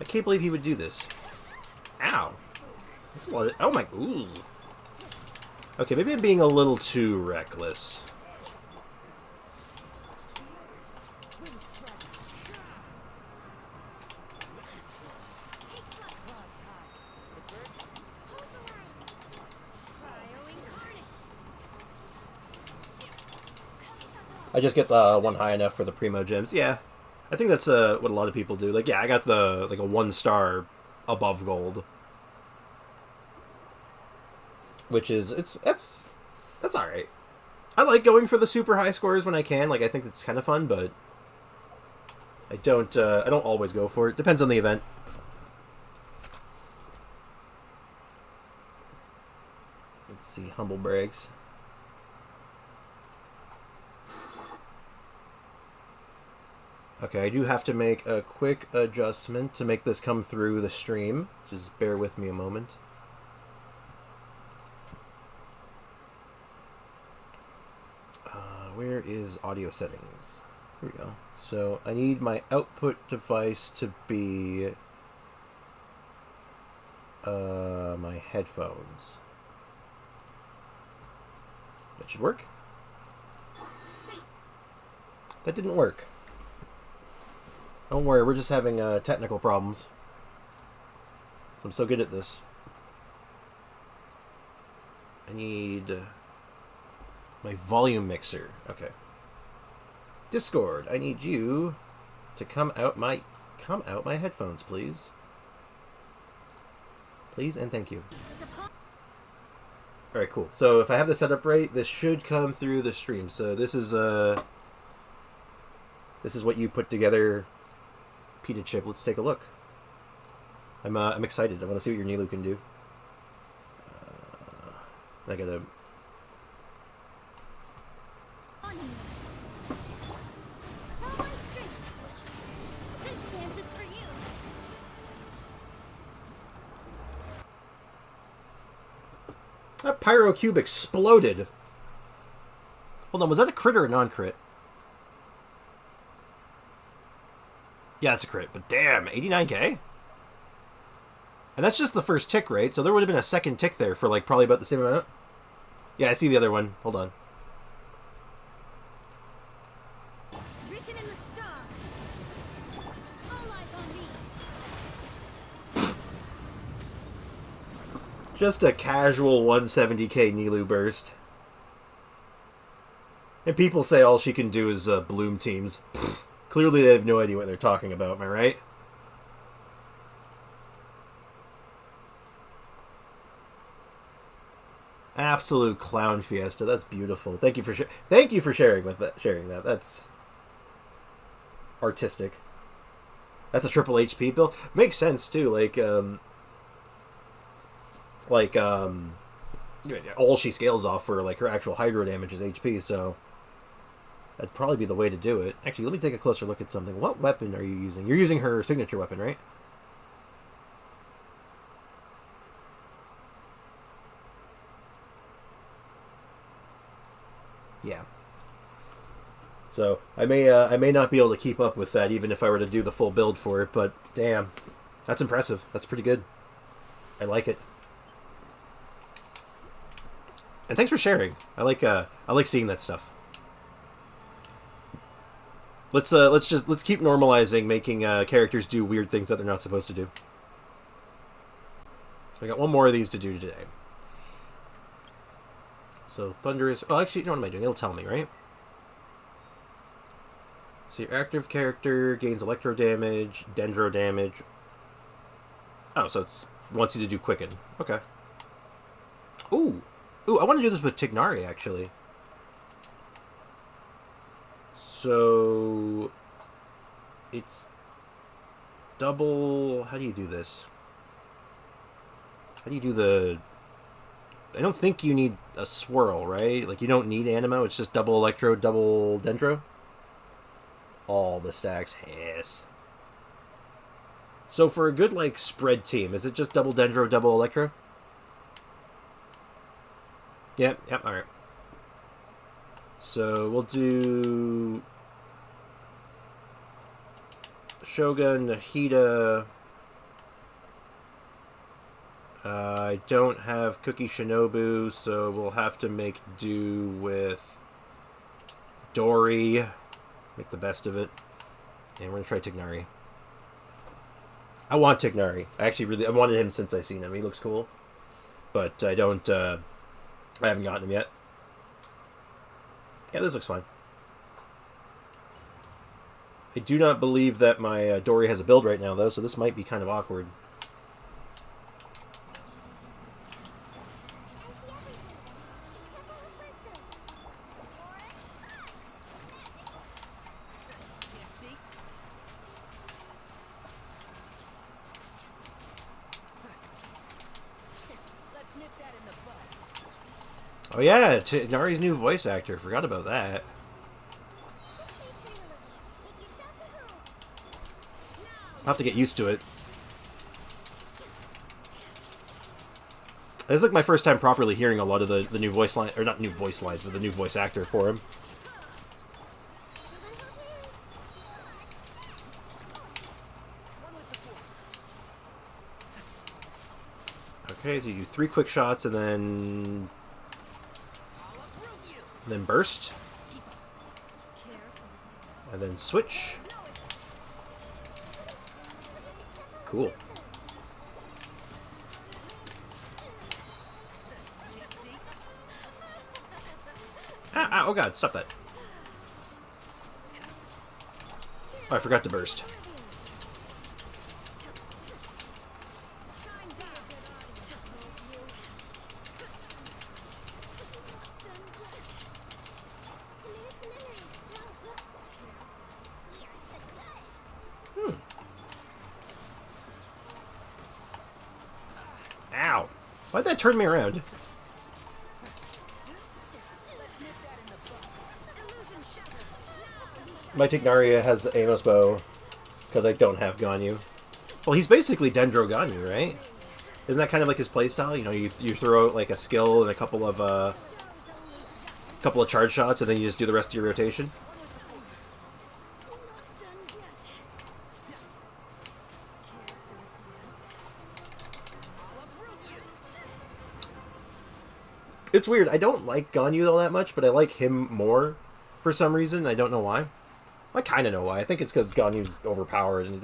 I can't believe he would do this. Ow. That's a lot of, oh my, ooh. Okay, maybe I'm being a little too reckless. I just get the one high enough for the primo gems. Yeah, I think that's what a lot of people do. Like, yeah, I got the like a 1-star above gold, which is that's all right. I like going for the super high scores when I can. Like, I think it's kind of fun, but I don't always go for it. Depends on the event. Let's see, humble brags. Okay, I do have to make a quick adjustment to make this come through the stream. Just bear with me a moment. Where is audio settings? Here we go. So I need my output device to be my headphones. That should work. That didn't work. Don't worry, we're just having technical problems. So I'm so good at this. I need my volume mixer. Okay. Discord, I need you to come out my headphones, please. Please and thank you. Alright, cool. So if I have this set up right, this should come through the stream. So this is what you put together, Pita Chip. Let's take a look. I'm excited. I want to see what your Nilu can do. I gotta. That Pyro Cube exploded. Hold on, was that a crit or a non-crit? Yeah, it's a crit, but damn, 89k? And that's just the first tick, right? So there would have been a second tick there for like probably about the same amount. Yeah, I see the other one. Hold on. Written in the stars. All eyes on me. Just a casual 170k Nilu burst. And people say all she can do is bloom teams. Pfft, clearly they have no idea what they're talking about, am I right? Absolute clown fiesta. That's beautiful. Thank you for sharing that. That's artistic. That's a triple HP build. Makes sense too. All she scales off for like her actual hydro damage is HP. So that'd probably be the way to do it. Actually, let me take a closer look at something. What weapon are you using? You're using her signature weapon, right? Yeah. So I may not be able to keep up with that even if I were to do the full build for it, but damn, that's impressive. That's pretty good. I like it. And thanks for sharing. I like seeing that stuff. Let's keep normalizing making characters do weird things that they're not supposed to do. I got one more of these to do today. So Thunderous. Oh, actually, you know what am I doing? It'll tell me, right? So your active character gains electro damage, dendro damage. Oh, so it wants you to do Quicken. Okay. Ooh, I want to do this with Tignari actually. So it's double. How do you do this? How do you do the? I don't think you need a swirl, right? Like, you don't need Animo. It's just double Electro, double Dendro. All the stacks. Yes. So for a good, like, spread team, is it just double Dendro, double Electro? Yep, alright. So we'll do Shogun, Nahida. I don't have Cookie Shinobu, so we'll have to make do with Dory. Make the best of it. And we're going to try Tignari. I want Tignari. I've wanted him since I've seen him. He looks cool. But I haven't gotten him yet. Yeah, this looks fine. I do not believe that my Dory has a build right now, though, so this might be kind of awkward. Oh yeah, Nari's new voice actor. Forgot about that. have to get used to it. It's like my first time properly hearing a lot of the new voice line, or not new voice lines, but the new voice actor for him. Okay, so you do 3 quick shots and then burst. And then switch. Cool. Ah, oh god, stop that. Oh, I forgot to burst. Ow. Why'd that turn me around? My Tignaria has Amos Bow, because I don't have Ganyu. Well, he's basically Dendro Ganyu, right? Isn't that kind of like his playstyle? You know, you throw out like a skill and a couple of charge shots, and then you just do the rest of your rotation? It's weird. I don't like Ganyu all that much, but I like him more for some reason. I don't know why. I kind of know why. I think it's because Ganyu's overpowered and it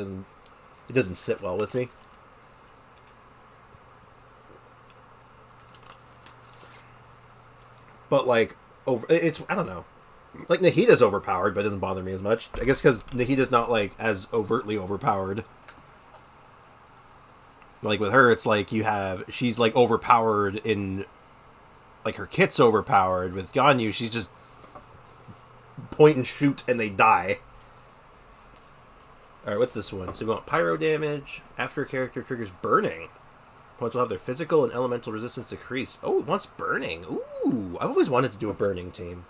doesn't sit well with me. But like I don't know. Like Nahida's overpowered, but it doesn't bother me as much. I guess because Nahida's not like as overtly overpowered. Like with her, it's like she's like overpowered in, like her kit's overpowered. With Ganyu, she's just point and shoot and they die. Alright, what's this one? So we want pyro damage. After a character triggers burning, opponents will have their physical and elemental resistance decreased. Oh, it wants burning. Ooh, I've always wanted to do a burning team.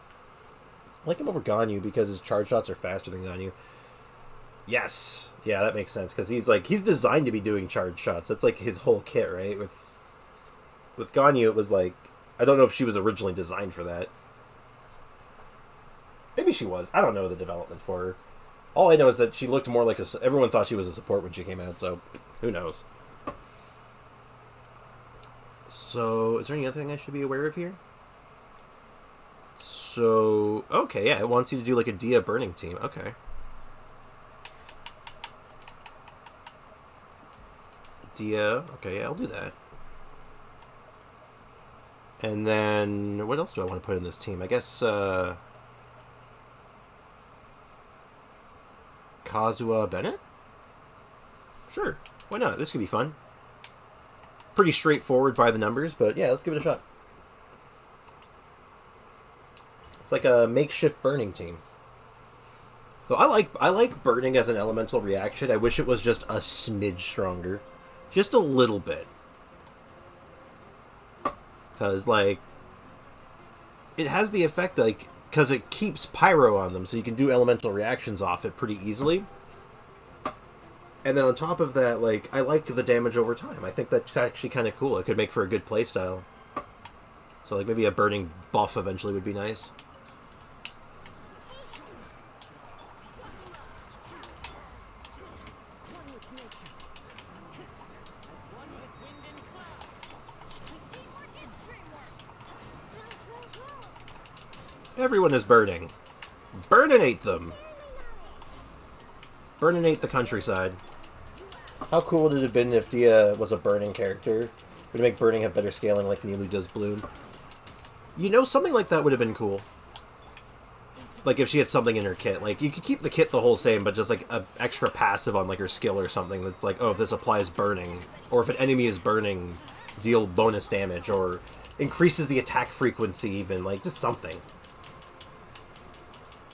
I like him over Ganyu because his charge shots are faster than Ganyu. Yes. Yeah, that makes sense. Because he's designed to be doing charge shots. That's like his whole kit, right? With Ganyu, it was like, I don't know if she was originally designed for that. Maybe she was. I don't know the development for her. All I know is that she looked more like everyone thought she was a support when she came out, so who knows. So, is there any other thing I should be aware of here? So, okay, yeah, it wants you to do like a Dia burning team. Okay. Dia, okay, yeah, I'll do that. And then, what else do I want to put in this team? I guess, Kazuha Bennett? Sure, why not? This could be fun. Pretty straightforward by the numbers, but yeah, let's give it a shot. It's like a makeshift burning team. Though I like burning as an elemental reaction. I wish it was just a smidge stronger. Just a little bit. Because, like, it has the effect, like, because it keeps pyro on them, so you can do elemental reactions off it pretty easily. And then on top of that, like, I like the damage over time. I think that's actually kind of cool. It could make for a good playstyle. So, like, maybe a burning buff eventually would be nice. Everyone is burning. Burninate them! Burninate the countryside. How cool would it have been if Dia was a burning character? Would it make burning have better scaling like Nilou does Bloom? You know, something like that would have been cool. Like if she had something in her kit. Like, you could keep the kit the whole same, but just like an extra passive on like her skill or something that's like, oh, if this applies burning. Or if an enemy is burning, deal bonus damage. Or increases the attack frequency even. Like, just something.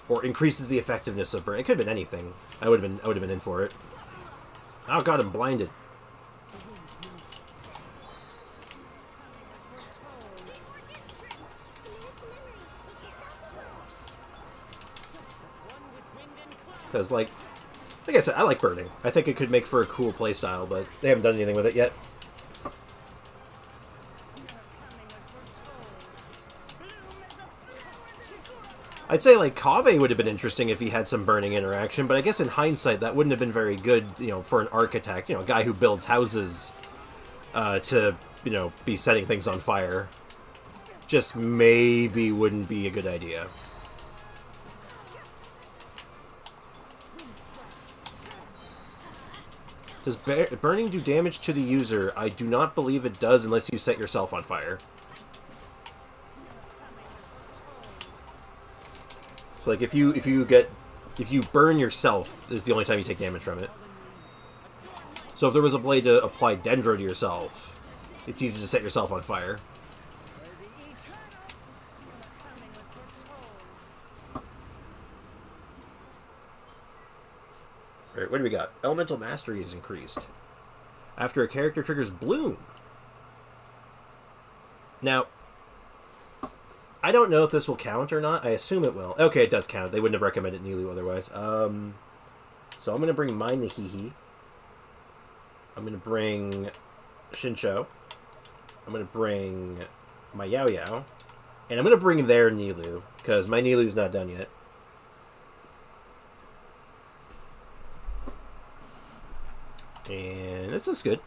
Or increases the effectiveness of burn. It could have been anything. I would have been in for it. Oh god, I'm blinded. Because, like, Like I said, I like burning. I think it could make for a cool playstyle, but they haven't done anything with it yet. I'd say, like, Kaveh would have been interesting if he had some burning interaction, but I guess in hindsight that wouldn't have been very good, you know, for an architect, you know, a guy who builds houses to, you know, be setting things on fire. Just maybe wouldn't be a good idea. Does burning do damage to the user? I do not believe it does unless you set yourself on fire. So like if you burn yourself is the only time you take damage from it. So if there was a blade to apply Dendro to yourself, it's easy to set yourself on fire. Alright, what do we got? Elemental Mastery is increased. After a character triggers Bloom. Now, I don't know if this will count or not. I assume it will. Okay, it does count. They wouldn't have recommended Nilu otherwise. So I'm going to bring my Nihihi. I'm going to bring Shincho. I'm going to bring my Yao Yao. And I'm going to bring their Nilu, because my Nilu's not done yet. And this looks good.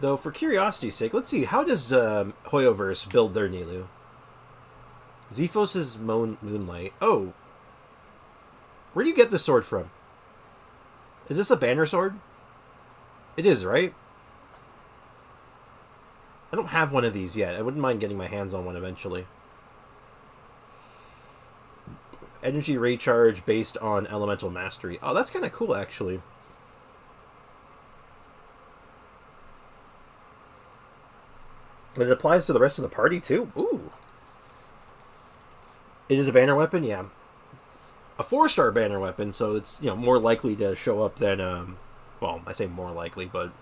Though, for curiosity's sake, let's see. How does Hoyoverse build their Nilu? Zephos' Moonlight. Oh. Where do you get this sword from? Is this a banner sword? It is, right? I don't have one of these yet. I wouldn't mind getting my hands on one eventually. Energy recharge based on elemental mastery. Oh, that's kind of cool, actually. And it applies to the rest of the party, too. Ooh. It is a banner weapon? Yeah. A 4-star banner weapon, so it's, you know, more likely to show up than, well, I say more likely, but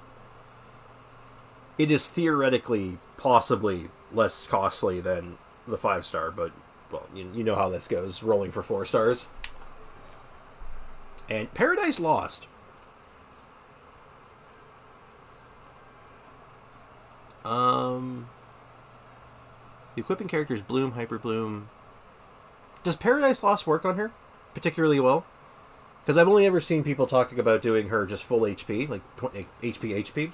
it is theoretically possibly less costly than the 5-star, but, well, you know how this goes, rolling for 4 stars. And Paradise Lost. Equipping characters Bloom, Hyper Bloom. Does Paradise Lost work on her particularly well? Because I've only ever seen people talking about doing her just full HP, like 20 HP.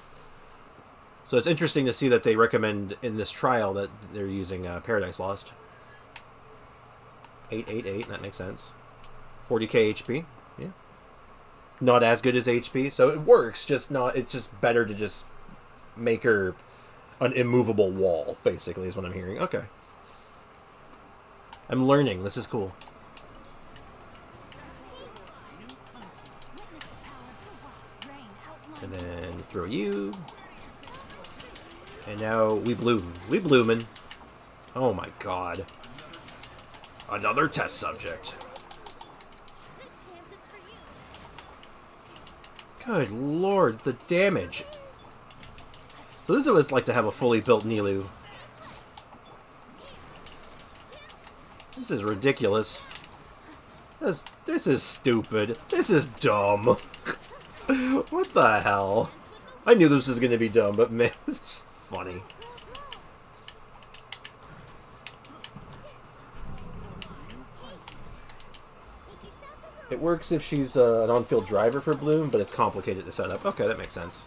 So it's interesting to see that they recommend in this trial that they're using Paradise Lost. 888, that makes sense. 40k HP, yeah. Not as good as HP, so it works, just not. It's just better to just make her an immovable wall, basically, is what I'm hearing. Okay. I'm learning. This is cool. And then throw you. And now we bloom. We bloomin'. Oh my god. Another test subject. Good lord, the damage. So this is what it's like to have a fully built Nilu. This is ridiculous. This is stupid. This is dumb. What the hell? I knew this was going to be dumb, but man, this is funny. It works if she's an on-field driver for Bloom, but it's complicated to set up. Okay, that makes sense.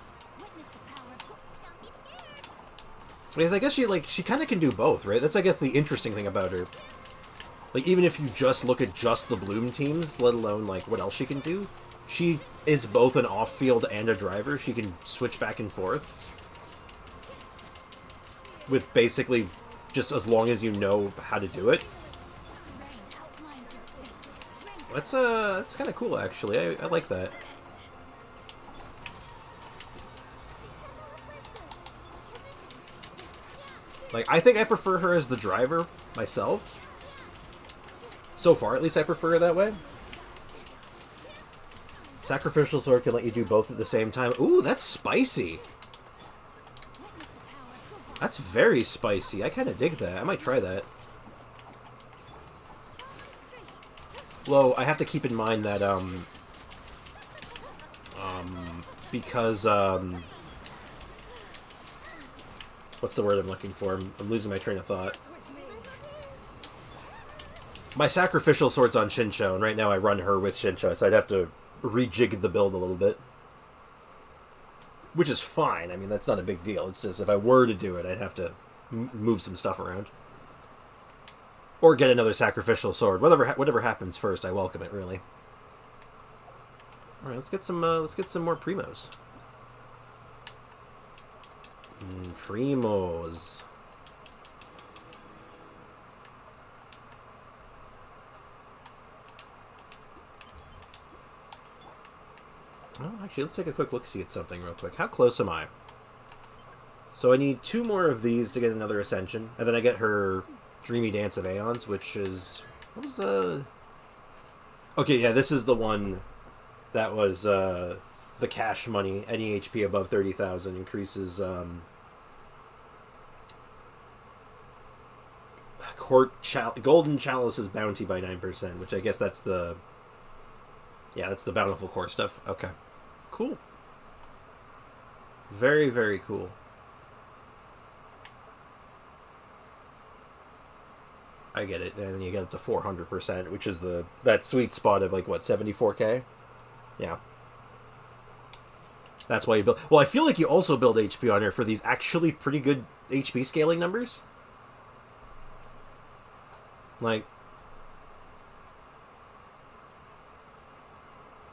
Because I guess she kind of can do both, right? That's, I guess, the interesting thing about her. Like, even if you just look at just the Bloom teams, let alone, like, what else she can do, she is both an off-field and a driver. She can switch back and forth. With basically just as long as you know how to do it. That's kind of cool, actually. I like that. Like, I think I prefer her as the driver myself. So far, at least, I prefer her that way. Sacrificial Sword can let you do both at the same time. Ooh, that's spicy. That's very spicy. I kind of dig that. I might try that. Well, I have to keep in mind that, because, what's the word I'm looking for? I'm losing my train of thought. My sacrificial sword's on Shinsho, and right now I run her with Shinsho, so I'd have to rejig the build a little bit. Which is fine. I mean, that's not a big deal. It's just, if I were to do it, I'd have to move some stuff around. Or get another sacrificial sword. Whatever happens first, I welcome it, really. Alright, let's get some more primos. Primos. Oh, actually, let's take a quick look-see at something real quick. How close am I? So I need 2 more of these to get another Ascension, and then I get her Dreamy Dance of Aeons, which is... What was the... Okay, yeah, this is the one that was the cash money. Any HP above 30,000 increases... Golden Chalice's bounty by 9%, which I guess that's the... Yeah, that's the Bountiful Core stuff. Okay. Cool. Very, very cool. I get it. And then you get up to 400%, which is that sweet spot of, like, what, 74k? Yeah. That's why you build... Well, I feel like you also build HP on her for these actually pretty good HP scaling numbers. Like...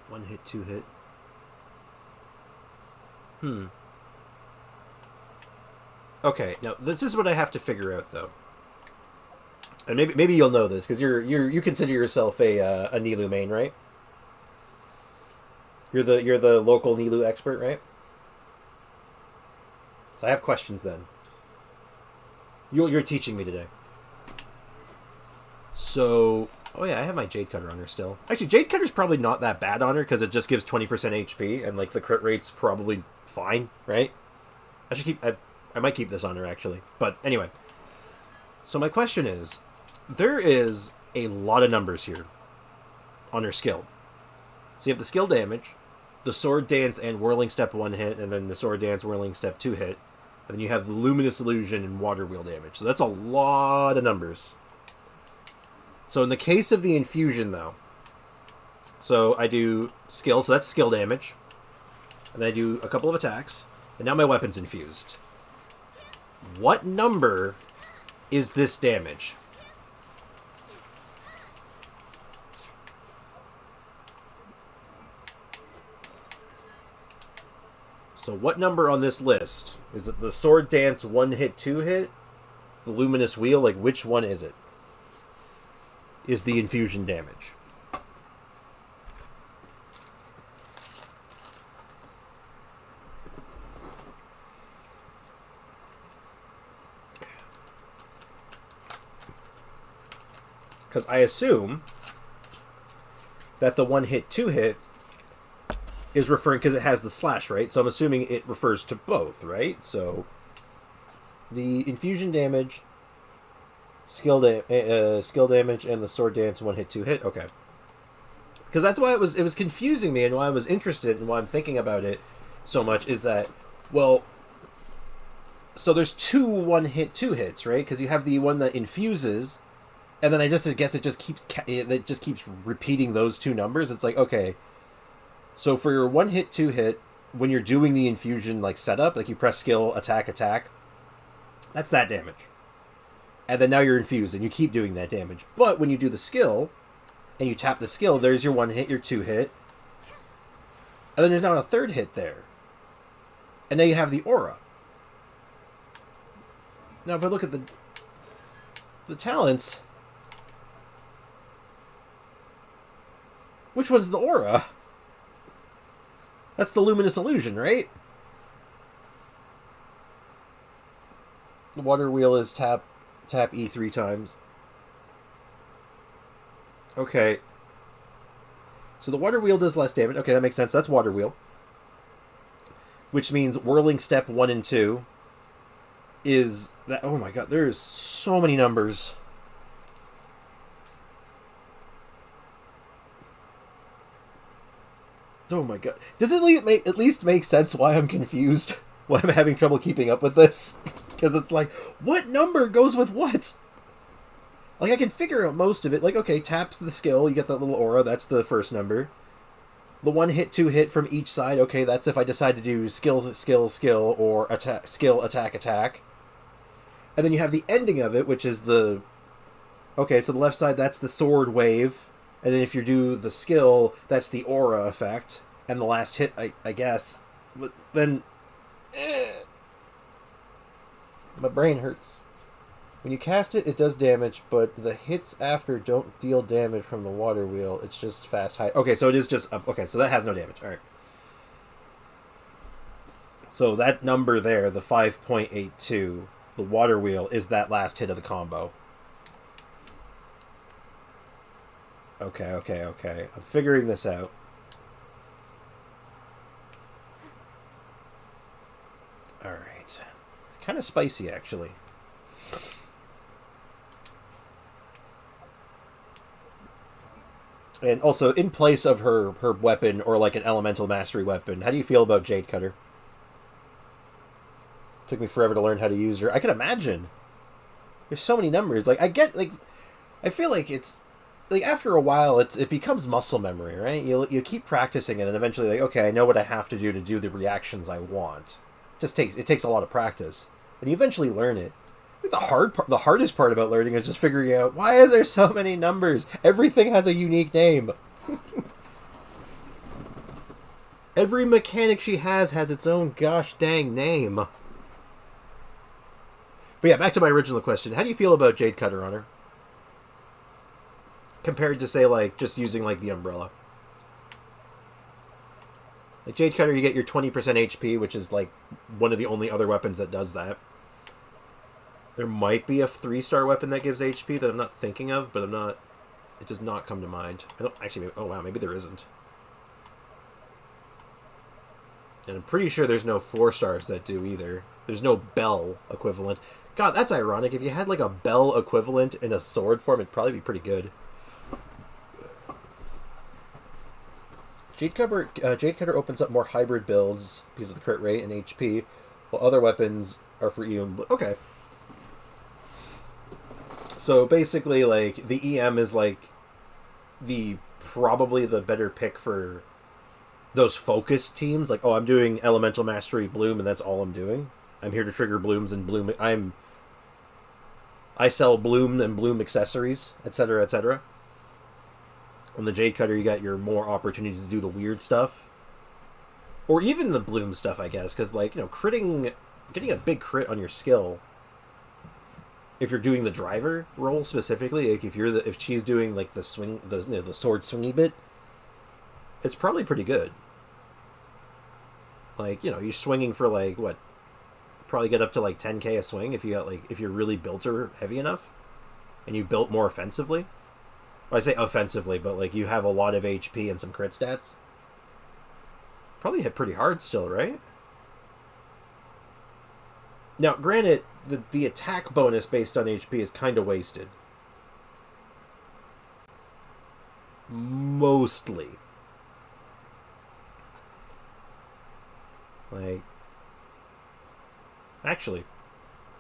1 hit, 2 hit. Okay, now this is what I have to figure out, though. And maybe you'll know this because you consider yourself a Nilou main, right? You're the local Nilou expert, right? So I have questions then. You're teaching me today. So, oh yeah, I have my Jade Cutter on her still. Actually, Jade Cutter's probably not that bad on her because it just gives 20% HP and like the crit rate's probably fine, right? I might keep this on her actually. But anyway. So my question is, there is a lot of numbers here on her skill. So you have the skill damage, the Sword Dance and Whirling Step 1 hit, and then the Sword Dance, Whirling Step 2 hit. And then you have the Luminous Illusion and Water Wheel damage. So that's a lot of numbers. So in the case of the infusion, though, so I do skill, so that's skill damage. And then I do a couple of attacks. And now my weapon's infused. What number is this damage? So what number on this list? Is it the Sword Dance 1 hit, 2 hit? The Luminous Wheel? Like, which one is it? Is the infusion damage? Because I assume that the 1 hit, 2 hit is referring, because it has the slash, right? So I'm assuming it refers to both, right? So the infusion damage, skill damage, and the Sword Dance 1 hit, 2 hit. Okay. Because that's why it was confusing me, and why I was interested, and why I'm thinking about it so much is that, well, so there's 2 1 hit, 2 hits, right? Because you have the one that infuses, and then I guess it just keeps repeating those 2 numbers. It's like, okay, so for your 1 hit, 2 hit, when you're doing the infusion like setup, like you press skill, attack, that's that damage. And then now you're infused, and you keep doing that damage. But when you do the skill, and you tap the skill, there's your 1 hit, your 2 hit, and then there's now a 3rd hit there. And now you have the aura. Now if I look at the talents, which one's the aura? That's the Luminous Illusion, right? The Water Wheel is tap E 3 times. Okay. So the Water Wheel does less damage. Okay, that makes sense. That's Water Wheel. Which means Whirling Step 1 and 2 is that... Oh my god, there's so many numbers. Oh my god. Does it at least make sense why I'm confused? Why I'm having trouble keeping up with this? Because it's like, what number goes with what? Like, I can figure out most of it. Like, okay, taps the skill, you get that little aura, that's the first number. The 1 hit, 2 hit from each side, okay, that's if I decide to do skill, skill, skill, or attack, skill, attack, attack. And then you have the ending of it, which is the... Okay, so the left side, that's the sword wave. And then if you do the skill, that's the aura effect. And the last hit, I guess. But then... My brain hurts. When you cast it, it does damage, but the hits after don't deal damage from the water wheel. It's just fast high. Okay, so it is just... Okay, so that has no damage. Alright. So that number there, the 5.82, the water wheel, is that last hit of the combo. Okay. I'm figuring this out. Alright. Kind of spicy, actually. And also, in place of her weapon, or like an elemental mastery weapon, how do you feel about Jade Cutter? Took me forever to learn how to use her. I can imagine. There's so many numbers. Like, I get, like... I feel like it's... Like, after a while, it becomes muscle memory, right? You keep practicing it, and eventually, like, okay, I know what I have to do the reactions I want. It takes a lot of practice. And you eventually learn it. The hardest part about learning is just figuring out, why is there so many numbers? Everything has a unique name. Every mechanic she has its own gosh dang name. But yeah, back to my original question. How do you feel about Jade Cutter on her? Compared to, say, like, just using, like, the umbrella. Like, Jade Cutter, you get your 20% HP, which is, like, one of the only other weapons that does that. There might be a 3-star weapon that gives HP that I'm not thinking of, but it does not come to mind. I don't actually... Oh, wow, maybe there isn't. And I'm pretty sure there's no 4-stars that do either. There's no bell equivalent. God, that's ironic. If you had, like, a bell equivalent in a sword form, it'd probably be pretty good. Jade Cutter opens up more hybrid builds because of the crit rate and HP, while other weapons are for EM. Okay. So basically, like, the EM is, like, probably the better pick for those focused teams. Like, oh, I'm doing Elemental Mastery Bloom, and that's all I'm doing. I'm here to trigger blooms and bloom. I sell bloom and bloom accessories, etc., etc. On the Jade Cutter, you got your more opportunities to do the weird stuff. Or even the bloom stuff, I guess. Because, like, you know, getting a big crit on your skill, if you're doing the driver role specifically, like if she's doing, like, the swing, the sword swingy bit, it's probably pretty good. Like, you know, you're swinging for, like, what? Probably get up to, like, 10k a swing if you're really built her heavy enough. And you built more offensively. Well, I say offensively, but, like, you have a lot of HP and some crit stats. Probably hit pretty hard still, right? Now, granted, the attack bonus based on HP is kind of wasted. Mostly. Like... Actually,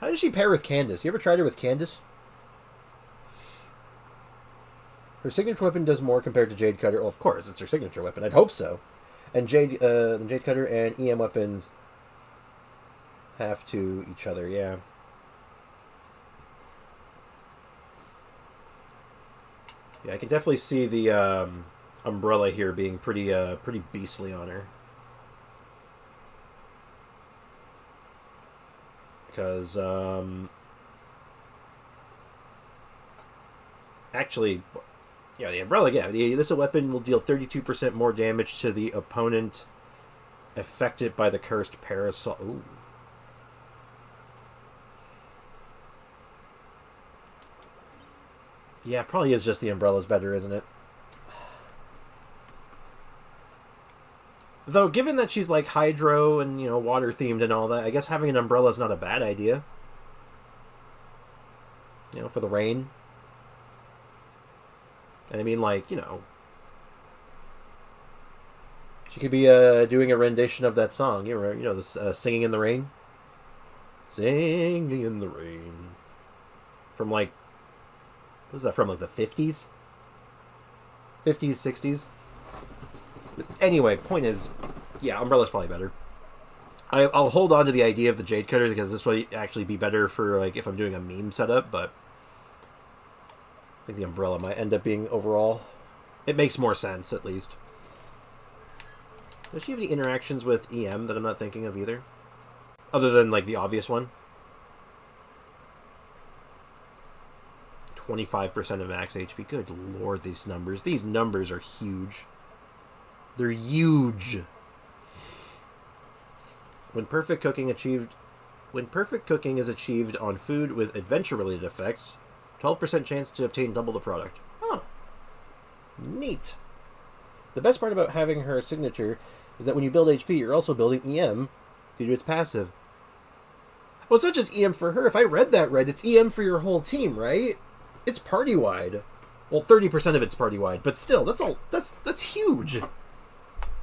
how does she pair with Candace? You ever tried her with Candace? Her signature weapon does more compared to Jade Cutter. Well, of course, it's her signature weapon. I'd hope so. And Jade Cutter and EM weapons have to each other, yeah. Yeah, I can definitely see the umbrella here being pretty beastly on her. Because, actually... Yeah, the umbrella, yeah. This weapon will deal 32% more damage to the opponent affected by the cursed parasol. Ooh. Yeah, probably is just the umbrella's better, isn't it? Though, given that she's, like, hydro and, you know, water-themed and all that, I guess having an umbrella is not a bad idea. You know, for the rain. And I mean, like, you know, She could be doing a rendition of that song. You know, this "Singing in the Rain." Singing in the rain. From like, what is that from? Like the 50s, 60s. But anyway, point is, yeah, Umbrella's probably better. I'll hold on to the idea of the Jade Cutter because this would actually be better for like if I'm doing a meme setup. But I think the Umbrella might end up being overall. It makes more sense at least. Does she have any interactions with EM that I'm not thinking of either? Other than, like, the obvious one. 25% of max HP. Good lord, these numbers. These numbers are huge. They're huge. When perfect cooking is achieved on food with adventure-related effects, 12% chance to obtain double the product. Huh. Neat. The best part about having her signature is that when you build HP, you're also building EM due to its passive. Well, it's not just EM for her. If I read that right, it's EM for your whole team, right? It's party-wide. Well, 30% of it's party-wide, but still, that's huge.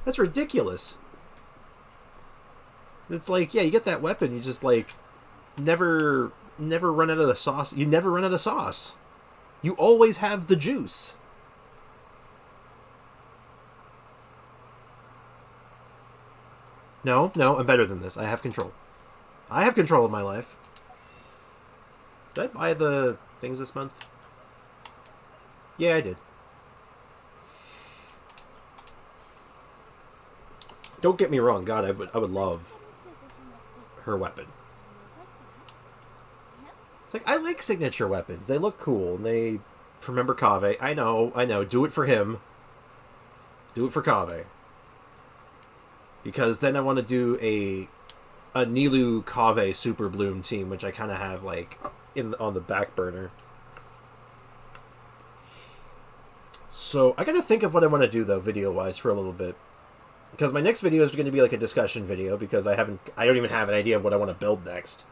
That's ridiculous. It's like, yeah, you get that weapon, you just, like, never run out of the sauce. You never run out of sauce. You always have the juice. No, I'm better than this. I have control. I have control of my life. Did I buy the things this month? Yeah, I did. Don't get me wrong. God, I would love her weapon. It's like, I like signature weapons. They look cool. And they remember Kaveh. I know. Do it for him. Do it for Kaveh. Because then I want to do a Nilou Kaveh Super Bloom team, which I kind of have like on the back burner. So I got to think of what I want to do though, video wise, for a little bit, because my next video is going to be like a discussion video because I don't even have an idea of what I want to build next.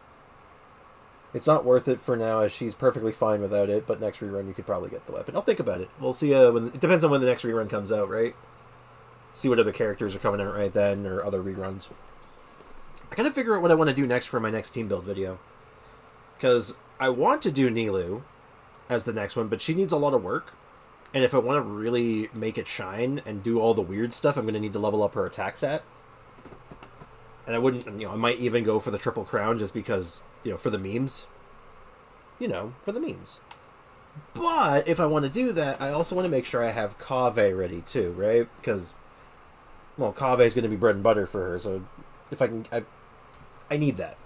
It's not worth it for now, as she's perfectly fine without it. But next rerun, you could probably get the weapon. I'll think about it. We'll see. It depends on when the next rerun comes out, right? See what other characters are coming out right then, or other reruns. I gotta figure out what I want to do next for my next team build video. Because I want to do Nilou as the next one, but she needs a lot of work. And if I want to really make it shine and do all the weird stuff, I'm going to need to level up her attack stat. And I wouldn't, I might even go for the triple crown just because, for the memes. For the memes. But if I want to do that, I also want to make sure I have Kaveh ready too, right? Because, well, Kaveh is going to be bread and butter for her, so if I can, I need that.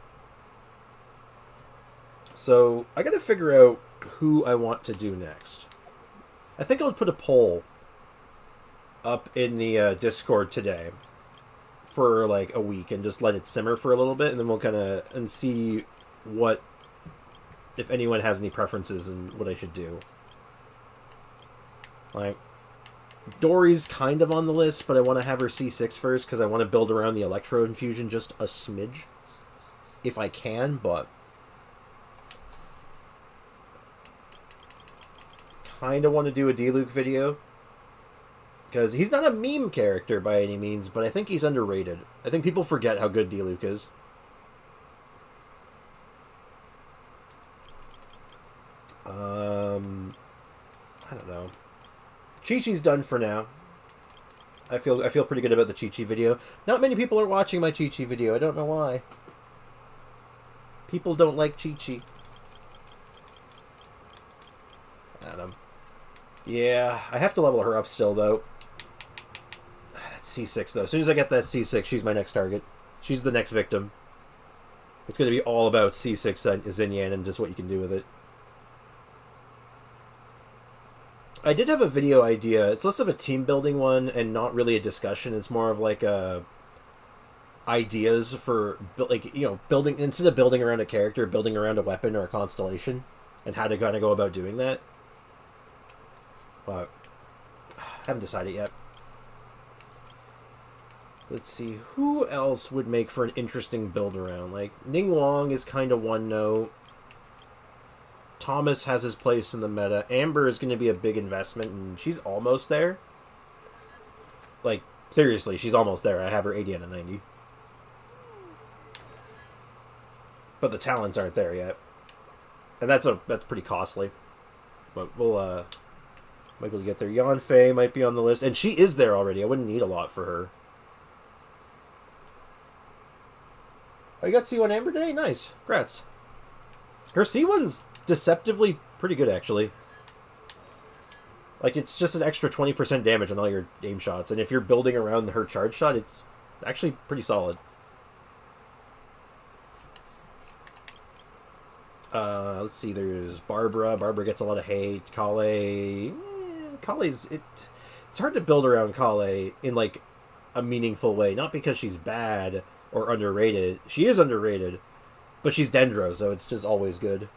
So I got to figure out who I want to do next. I think I'll put a poll up in the Discord today for like a week and just let it simmer for a little bit, and then we'll kind of see what, if anyone has any preferences and what I should do. Like, Dory's kind of on the list, but I want to have her C6 first because I want to build around the Electro Infusion just a smidge, if I can, but kind of want to do a Diluc video because he's not a meme character by any means, but I think he's underrated. I think people forget how good Diluc is. I don't know. Chi-Chi's done for now. I feel pretty good about the Chi-Chi video. Not many people are watching my Chi-Chi video. I don't know why. People don't like Chi-Chi. Adam. Yeah, I have to level her up still, though. That's C6, though. As soon as I get that C6, she's my next target. She's the next victim. It's going to be all about C6 Xinyan and just what you can do with it. I did have a video idea. It's less of a team building one and not really a discussion. It's more of like ideas for, like, building, instead of building around a character, building around a weapon or a constellation, and how to kind of go about doing that. But I haven't decided yet. Let's see, who else would make for an interesting build around? Like, Ning Wong is kind of one note. Thomas has his place in the meta. Amber is going to be a big investment, and she's almost there. Like, Seriously, she's almost there. I have her 80 out of 90. But the talents aren't there yet. And that's pretty costly. But we'll might be able to get there. Yanfei might be on the list. And she is there already. I wouldn't need a lot for her. Oh, you got C1 Amber today? Nice. Congrats. Her C1's deceptively pretty good, actually. Like, it's just an extra 20% damage on all your aim shots. And if you're building around her charge shot, it's actually pretty solid. Let's see, there's Barbara. Barbara gets a lot of hate. Kale... Kale's... It's hard to build around Kale in, like, a meaningful way. Not because she's bad or underrated. She is underrated. But she's Dendro, so it's just always good.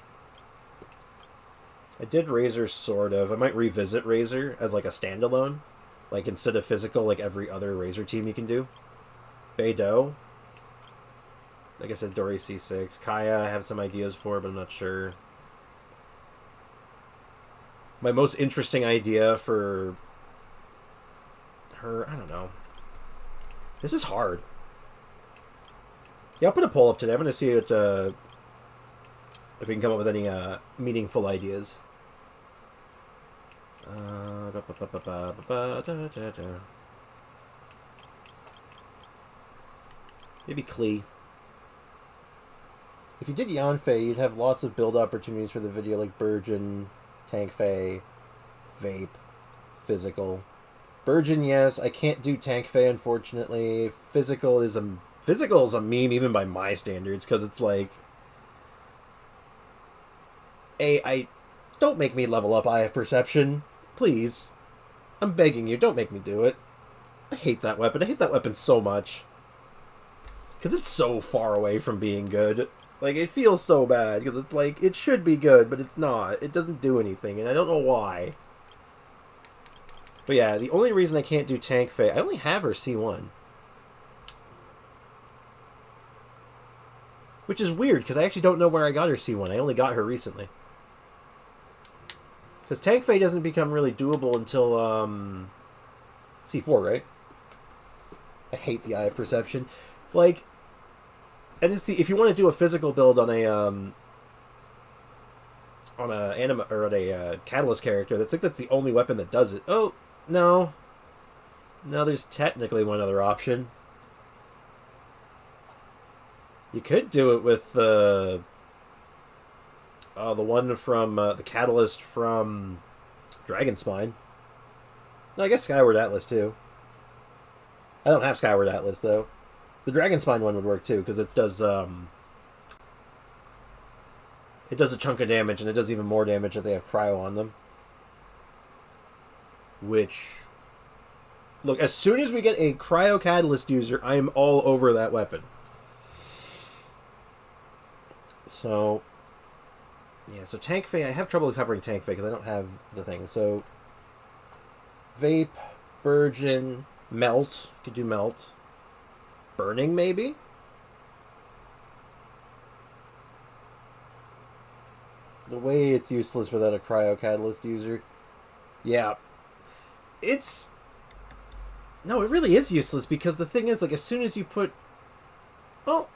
I did Razor, sort of. I might revisit Razor as, like, a standalone. Like, instead of physical, like every other Razor team you can do. Beidou. Like I said, Dory C6. Kaya, I have some ideas for, but I'm not sure. My most interesting idea for her, I don't know. This is hard. Yeah, I'll put a poll up today. I'm going to see what, if we can come up with any meaningful ideas. Maybe Klee. If you did Yanfei, you'd have lots of build opportunities for the video, like Burgeon, Tank Fei, Vape, Physical. Burgeon, yes. I can't do Tank Fei, unfortunately. Physical is a meme even by my standards, because it's like... I don't make me level up Eye of Perception. Please. I'm begging you, don't make me do it. I hate that weapon. I hate that weapon so much. Because it's so far away from being good. Like, it feels so bad, because it's like, it should be good, but it's not. It doesn't do anything, and I don't know why. But yeah, the only reason I can't do Tank Fei, I only have her C1. Which is weird, because I actually don't know where I got her C1. I only got her recently. Because Tank Fei doesn't become really doable until, C4, right? I hate the Eye of Perception. Like... And it's if you want to do a physical build on a catalyst character, that's the only weapon that does it. Oh no, there's technically one other option. You could do it with the one from the catalyst from Dragon Spine. No, I guess Skyward Atlas too. I don't have Skyward Atlas though. The Dragon Spine one would work too, because it does a chunk of damage, and it does even more damage if they have cryo on them. Which, look, as soon as we get a cryo catalyst user, I am all over that weapon. So, yeah, so Tank Fei, I have trouble covering Tank Fei because I don't have the thing. So, Vape, Burgeon, Melt, could do Melt. Burning, maybe? The way it's useless without a cryo catalyst user. Yeah. It's... No, it really is useless, because the thing is, like, as soon as you put... Well,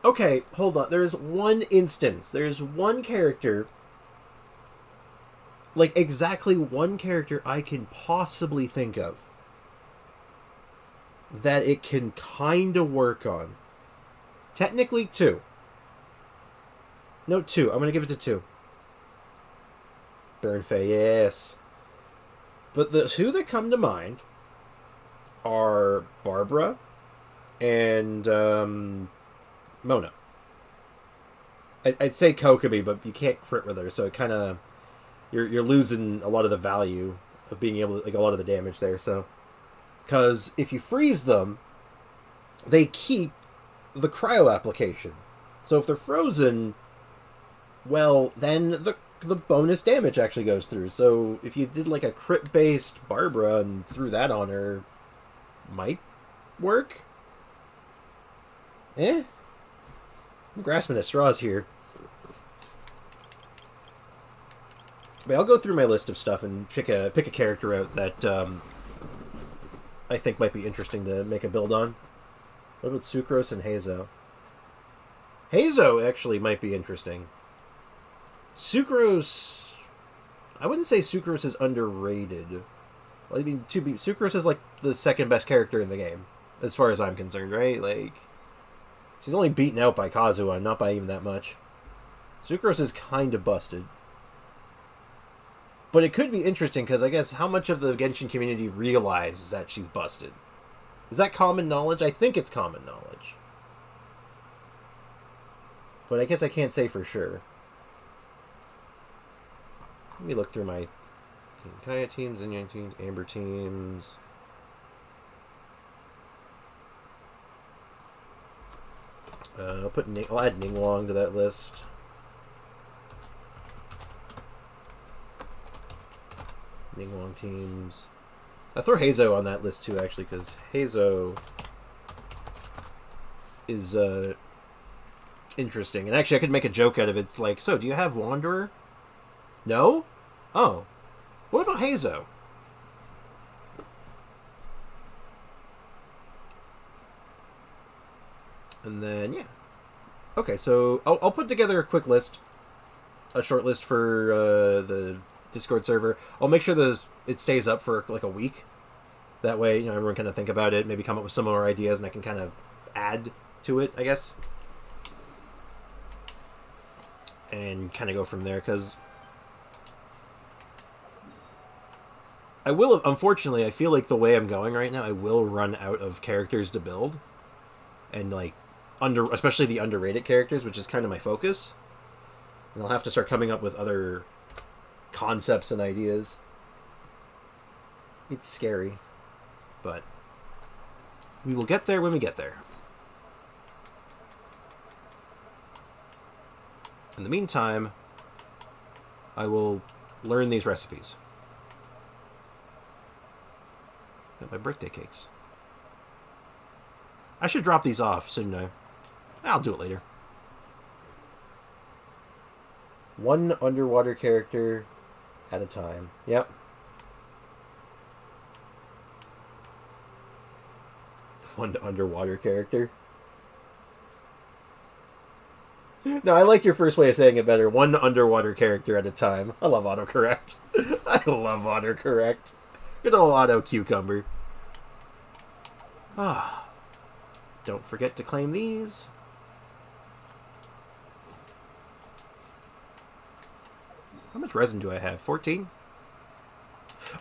okay, hold on. There's one instance. There's one character... Like, exactly one character I can possibly think of that it can kind of work on. Technically, 2. No, 2. I'm going to give it to 2. Burn Fei, yes. But the 2 that come to mind are Barbara and Mona. I'd say Kokomi, but you can't crit with her, so it kind of... You're losing a lot of the value of being able to... Like, a lot of the damage there, so... Because if you freeze them, they keep the cryo application. So if they're frozen, well, then the bonus damage actually goes through. So if you did like a crit-based Barbara and threw that on her, might work? I'm grasping at straws here. But I'll go through my list of stuff and pick a character out that... I think might be interesting to make a build on. What about Sucrose and Hazo? Hazo actually might be interesting. Sucrose... I wouldn't say Sucrose is underrated. I mean, Sucrose is like the second best character in the game, as far as I'm concerned, right? Like, she's only beaten out by Kazuha, not by even that much. Sucrose is kind of busted. But it could be interesting, because I guess how much of the Genshin community realizes that she's busted? Is that common knowledge? I think it's common knowledge. But I guess I can't say for sure. Let me look through my Kaya teams, Yin teams, Amber teams. I'll add Ninglong to that list. Ninglong teams. I'll throw Hazo on that list too, actually, because Hazo is interesting. And actually, I could make a joke out of it. It's like, so, do you have Wanderer? No? Oh. What about Hazo? And then, yeah. Okay, so I'll put together a quick list. A short list for the Discord server. I'll make sure it stays up for like a week. That way, you know, everyone kind of think about it, maybe come up with some more ideas, and I can kind of add to it, I guess. And kind of go from there, because I will, unfortunately, I feel like the way I'm going right now, I will run out of characters to build. And, like, especially the underrated characters, which is kind of my focus. And I'll have to start coming up with other concepts and ideas. It's scary. But we will get there when we get there. In the meantime, I will learn these recipes. Got my birthday cakes. I should drop these off, shouldn't I? I'll do it later. One underwater character at a time. Yep. One underwater character. No, I like your first way of saying it better. One underwater character at a time. I love autocorrect. I love autocorrect. Good old auto cucumber. Ah. Don't forget to claim these. How much resin do I have? 14?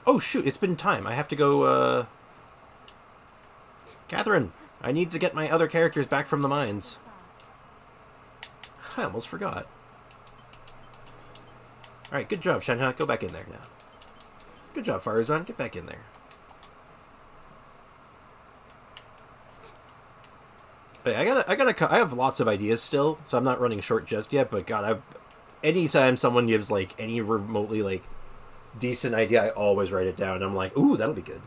Oh, shoot. It's been time. I have to go, Catherine, I need to get my other characters back from the mines. I almost forgot. Alright, good job, Shenhe. Go back in there now. Good job, Farazan. Get back in there. Hey, I have lots of ideas still, so I'm not running short just yet, but God, anytime someone gives, like, any remotely, like, decent idea, I always write it down. I'm like, ooh, that'll be good.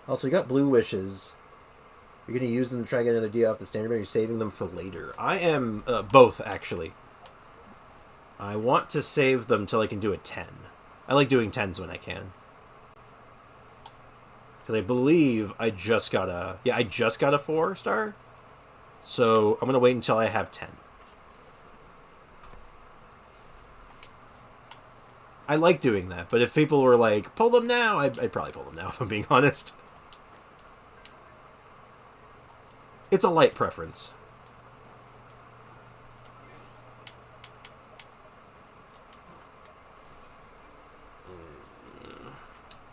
Also, you got blue wishes. You're going to use them to try and get another D off the standard, or you're saving them for later? I am both, actually. I want to save them till I can do a 10. I like doing 10s when I can. Because I believe I just got a... Yeah, I just got a 4-star. So I'm going to wait until I have 10. I like doing that, but if people were like, pull them now, I'd probably pull them now, if I'm being honest. It's a light preference.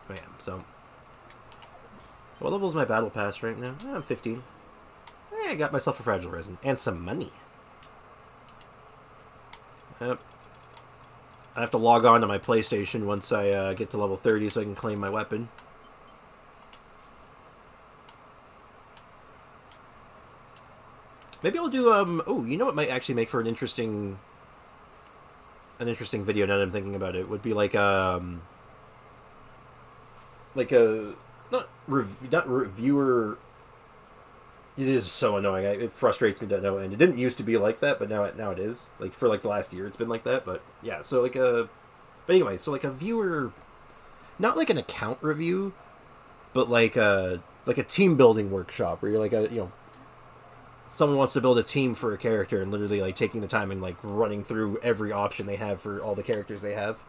Bam, so... What level is my battle pass right now? I'm 15. I got myself a fragile resin. And some money. Yep. I have to log on to my PlayStation once I get to level 30 so I can claim my weapon. Maybe I'll do, oh, you know what might actually make for an interesting video now that I'm thinking about it? Would be like a, not reviewer... It is so annoying. It frustrates me to no end. It didn't used to be like that, but now it is. Like, for, like, the last year it's been like that, but, yeah, so, like, a... But anyway, so, like, a viewer... Not like an account review, but like a team building workshop where you're like a someone wants to build a team for a character and literally like taking the time and like running through every option they have for all the characters they have.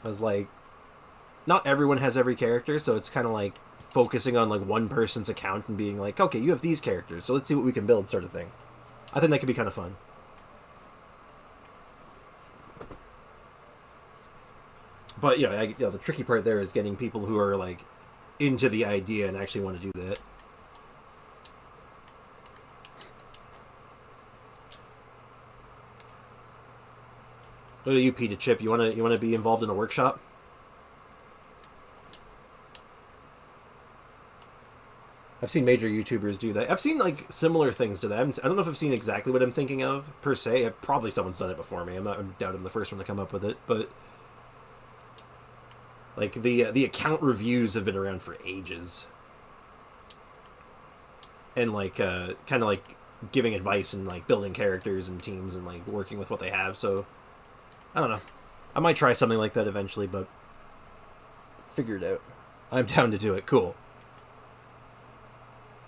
I was like, not everyone has every character, so it's kind of like focusing on like one person's account and being like, okay, you have these characters, so let's see what we can build, sort of thing. I think that could be kind of fun. But the tricky part there is getting people who are like into the idea and actually want to do that. What about you, Peter Chip? You wanna be involved in a workshop? I've seen major YouTubers do that. I've seen like similar things to that. I don't know if I've seen exactly what I'm thinking of per se. Probably someone's done it before me. I doubt I'm the first one to come up with it, but like the account reviews have been around for ages, and like kind of like giving advice and like building characters and teams and like working with what they have. So I don't know. I might try something like that eventually, but figure it out. I'm down to do it. Cool.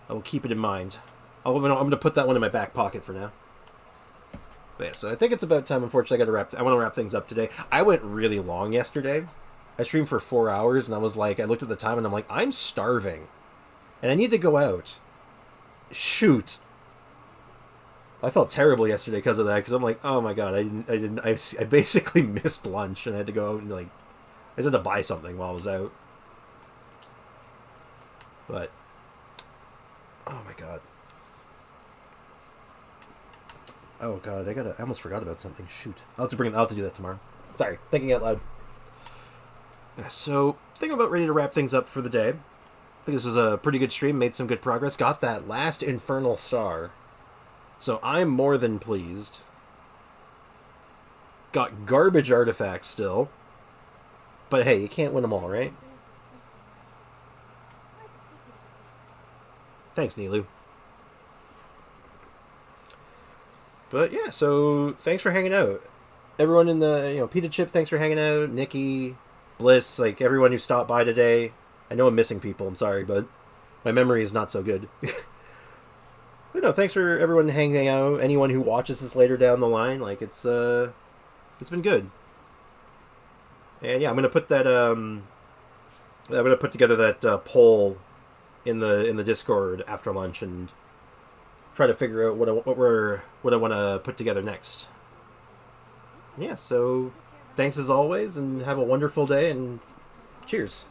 I will keep it in mind. I'm gonna put that one in my back pocket for now. But yeah, so I think it's about time. Unfortunately, I want to wrap things up today. I went really long yesterday. I streamed for 4 hours, and I looked at the time, and I'm like, I'm starving, and I need to go out. Shoot. I felt terrible yesterday because of that. Because I'm like, oh my god, I basically missed lunch, and I had to go out and like, I just had to buy something while I was out. But oh my god. Oh god, I almost forgot about something. Shoot. I'll have to do that tomorrow. Sorry, thinking out loud. So, I think I'm about ready to wrap things up for the day. I think this was a pretty good stream, made some good progress. Got that last Infernal Star. So I'm more than pleased. Got garbage artifacts still. But hey, you can't win them all, right? Thanks, Nilu. But yeah, so thanks for hanging out. Everyone in the, Pita Chip, thanks for hanging out. Nikki, Bliss, like everyone who stopped by today. I know I'm missing people, I'm sorry, but my memory is not so good. But no, thanks for everyone hanging out. Anyone who watches this later down the line, like it's been good. And yeah, I'm gonna put that I'm gonna put together that poll in the Discord after lunch and try to figure out what I want to put together next. Yeah, so thanks as always, and have a wonderful day, and cheers.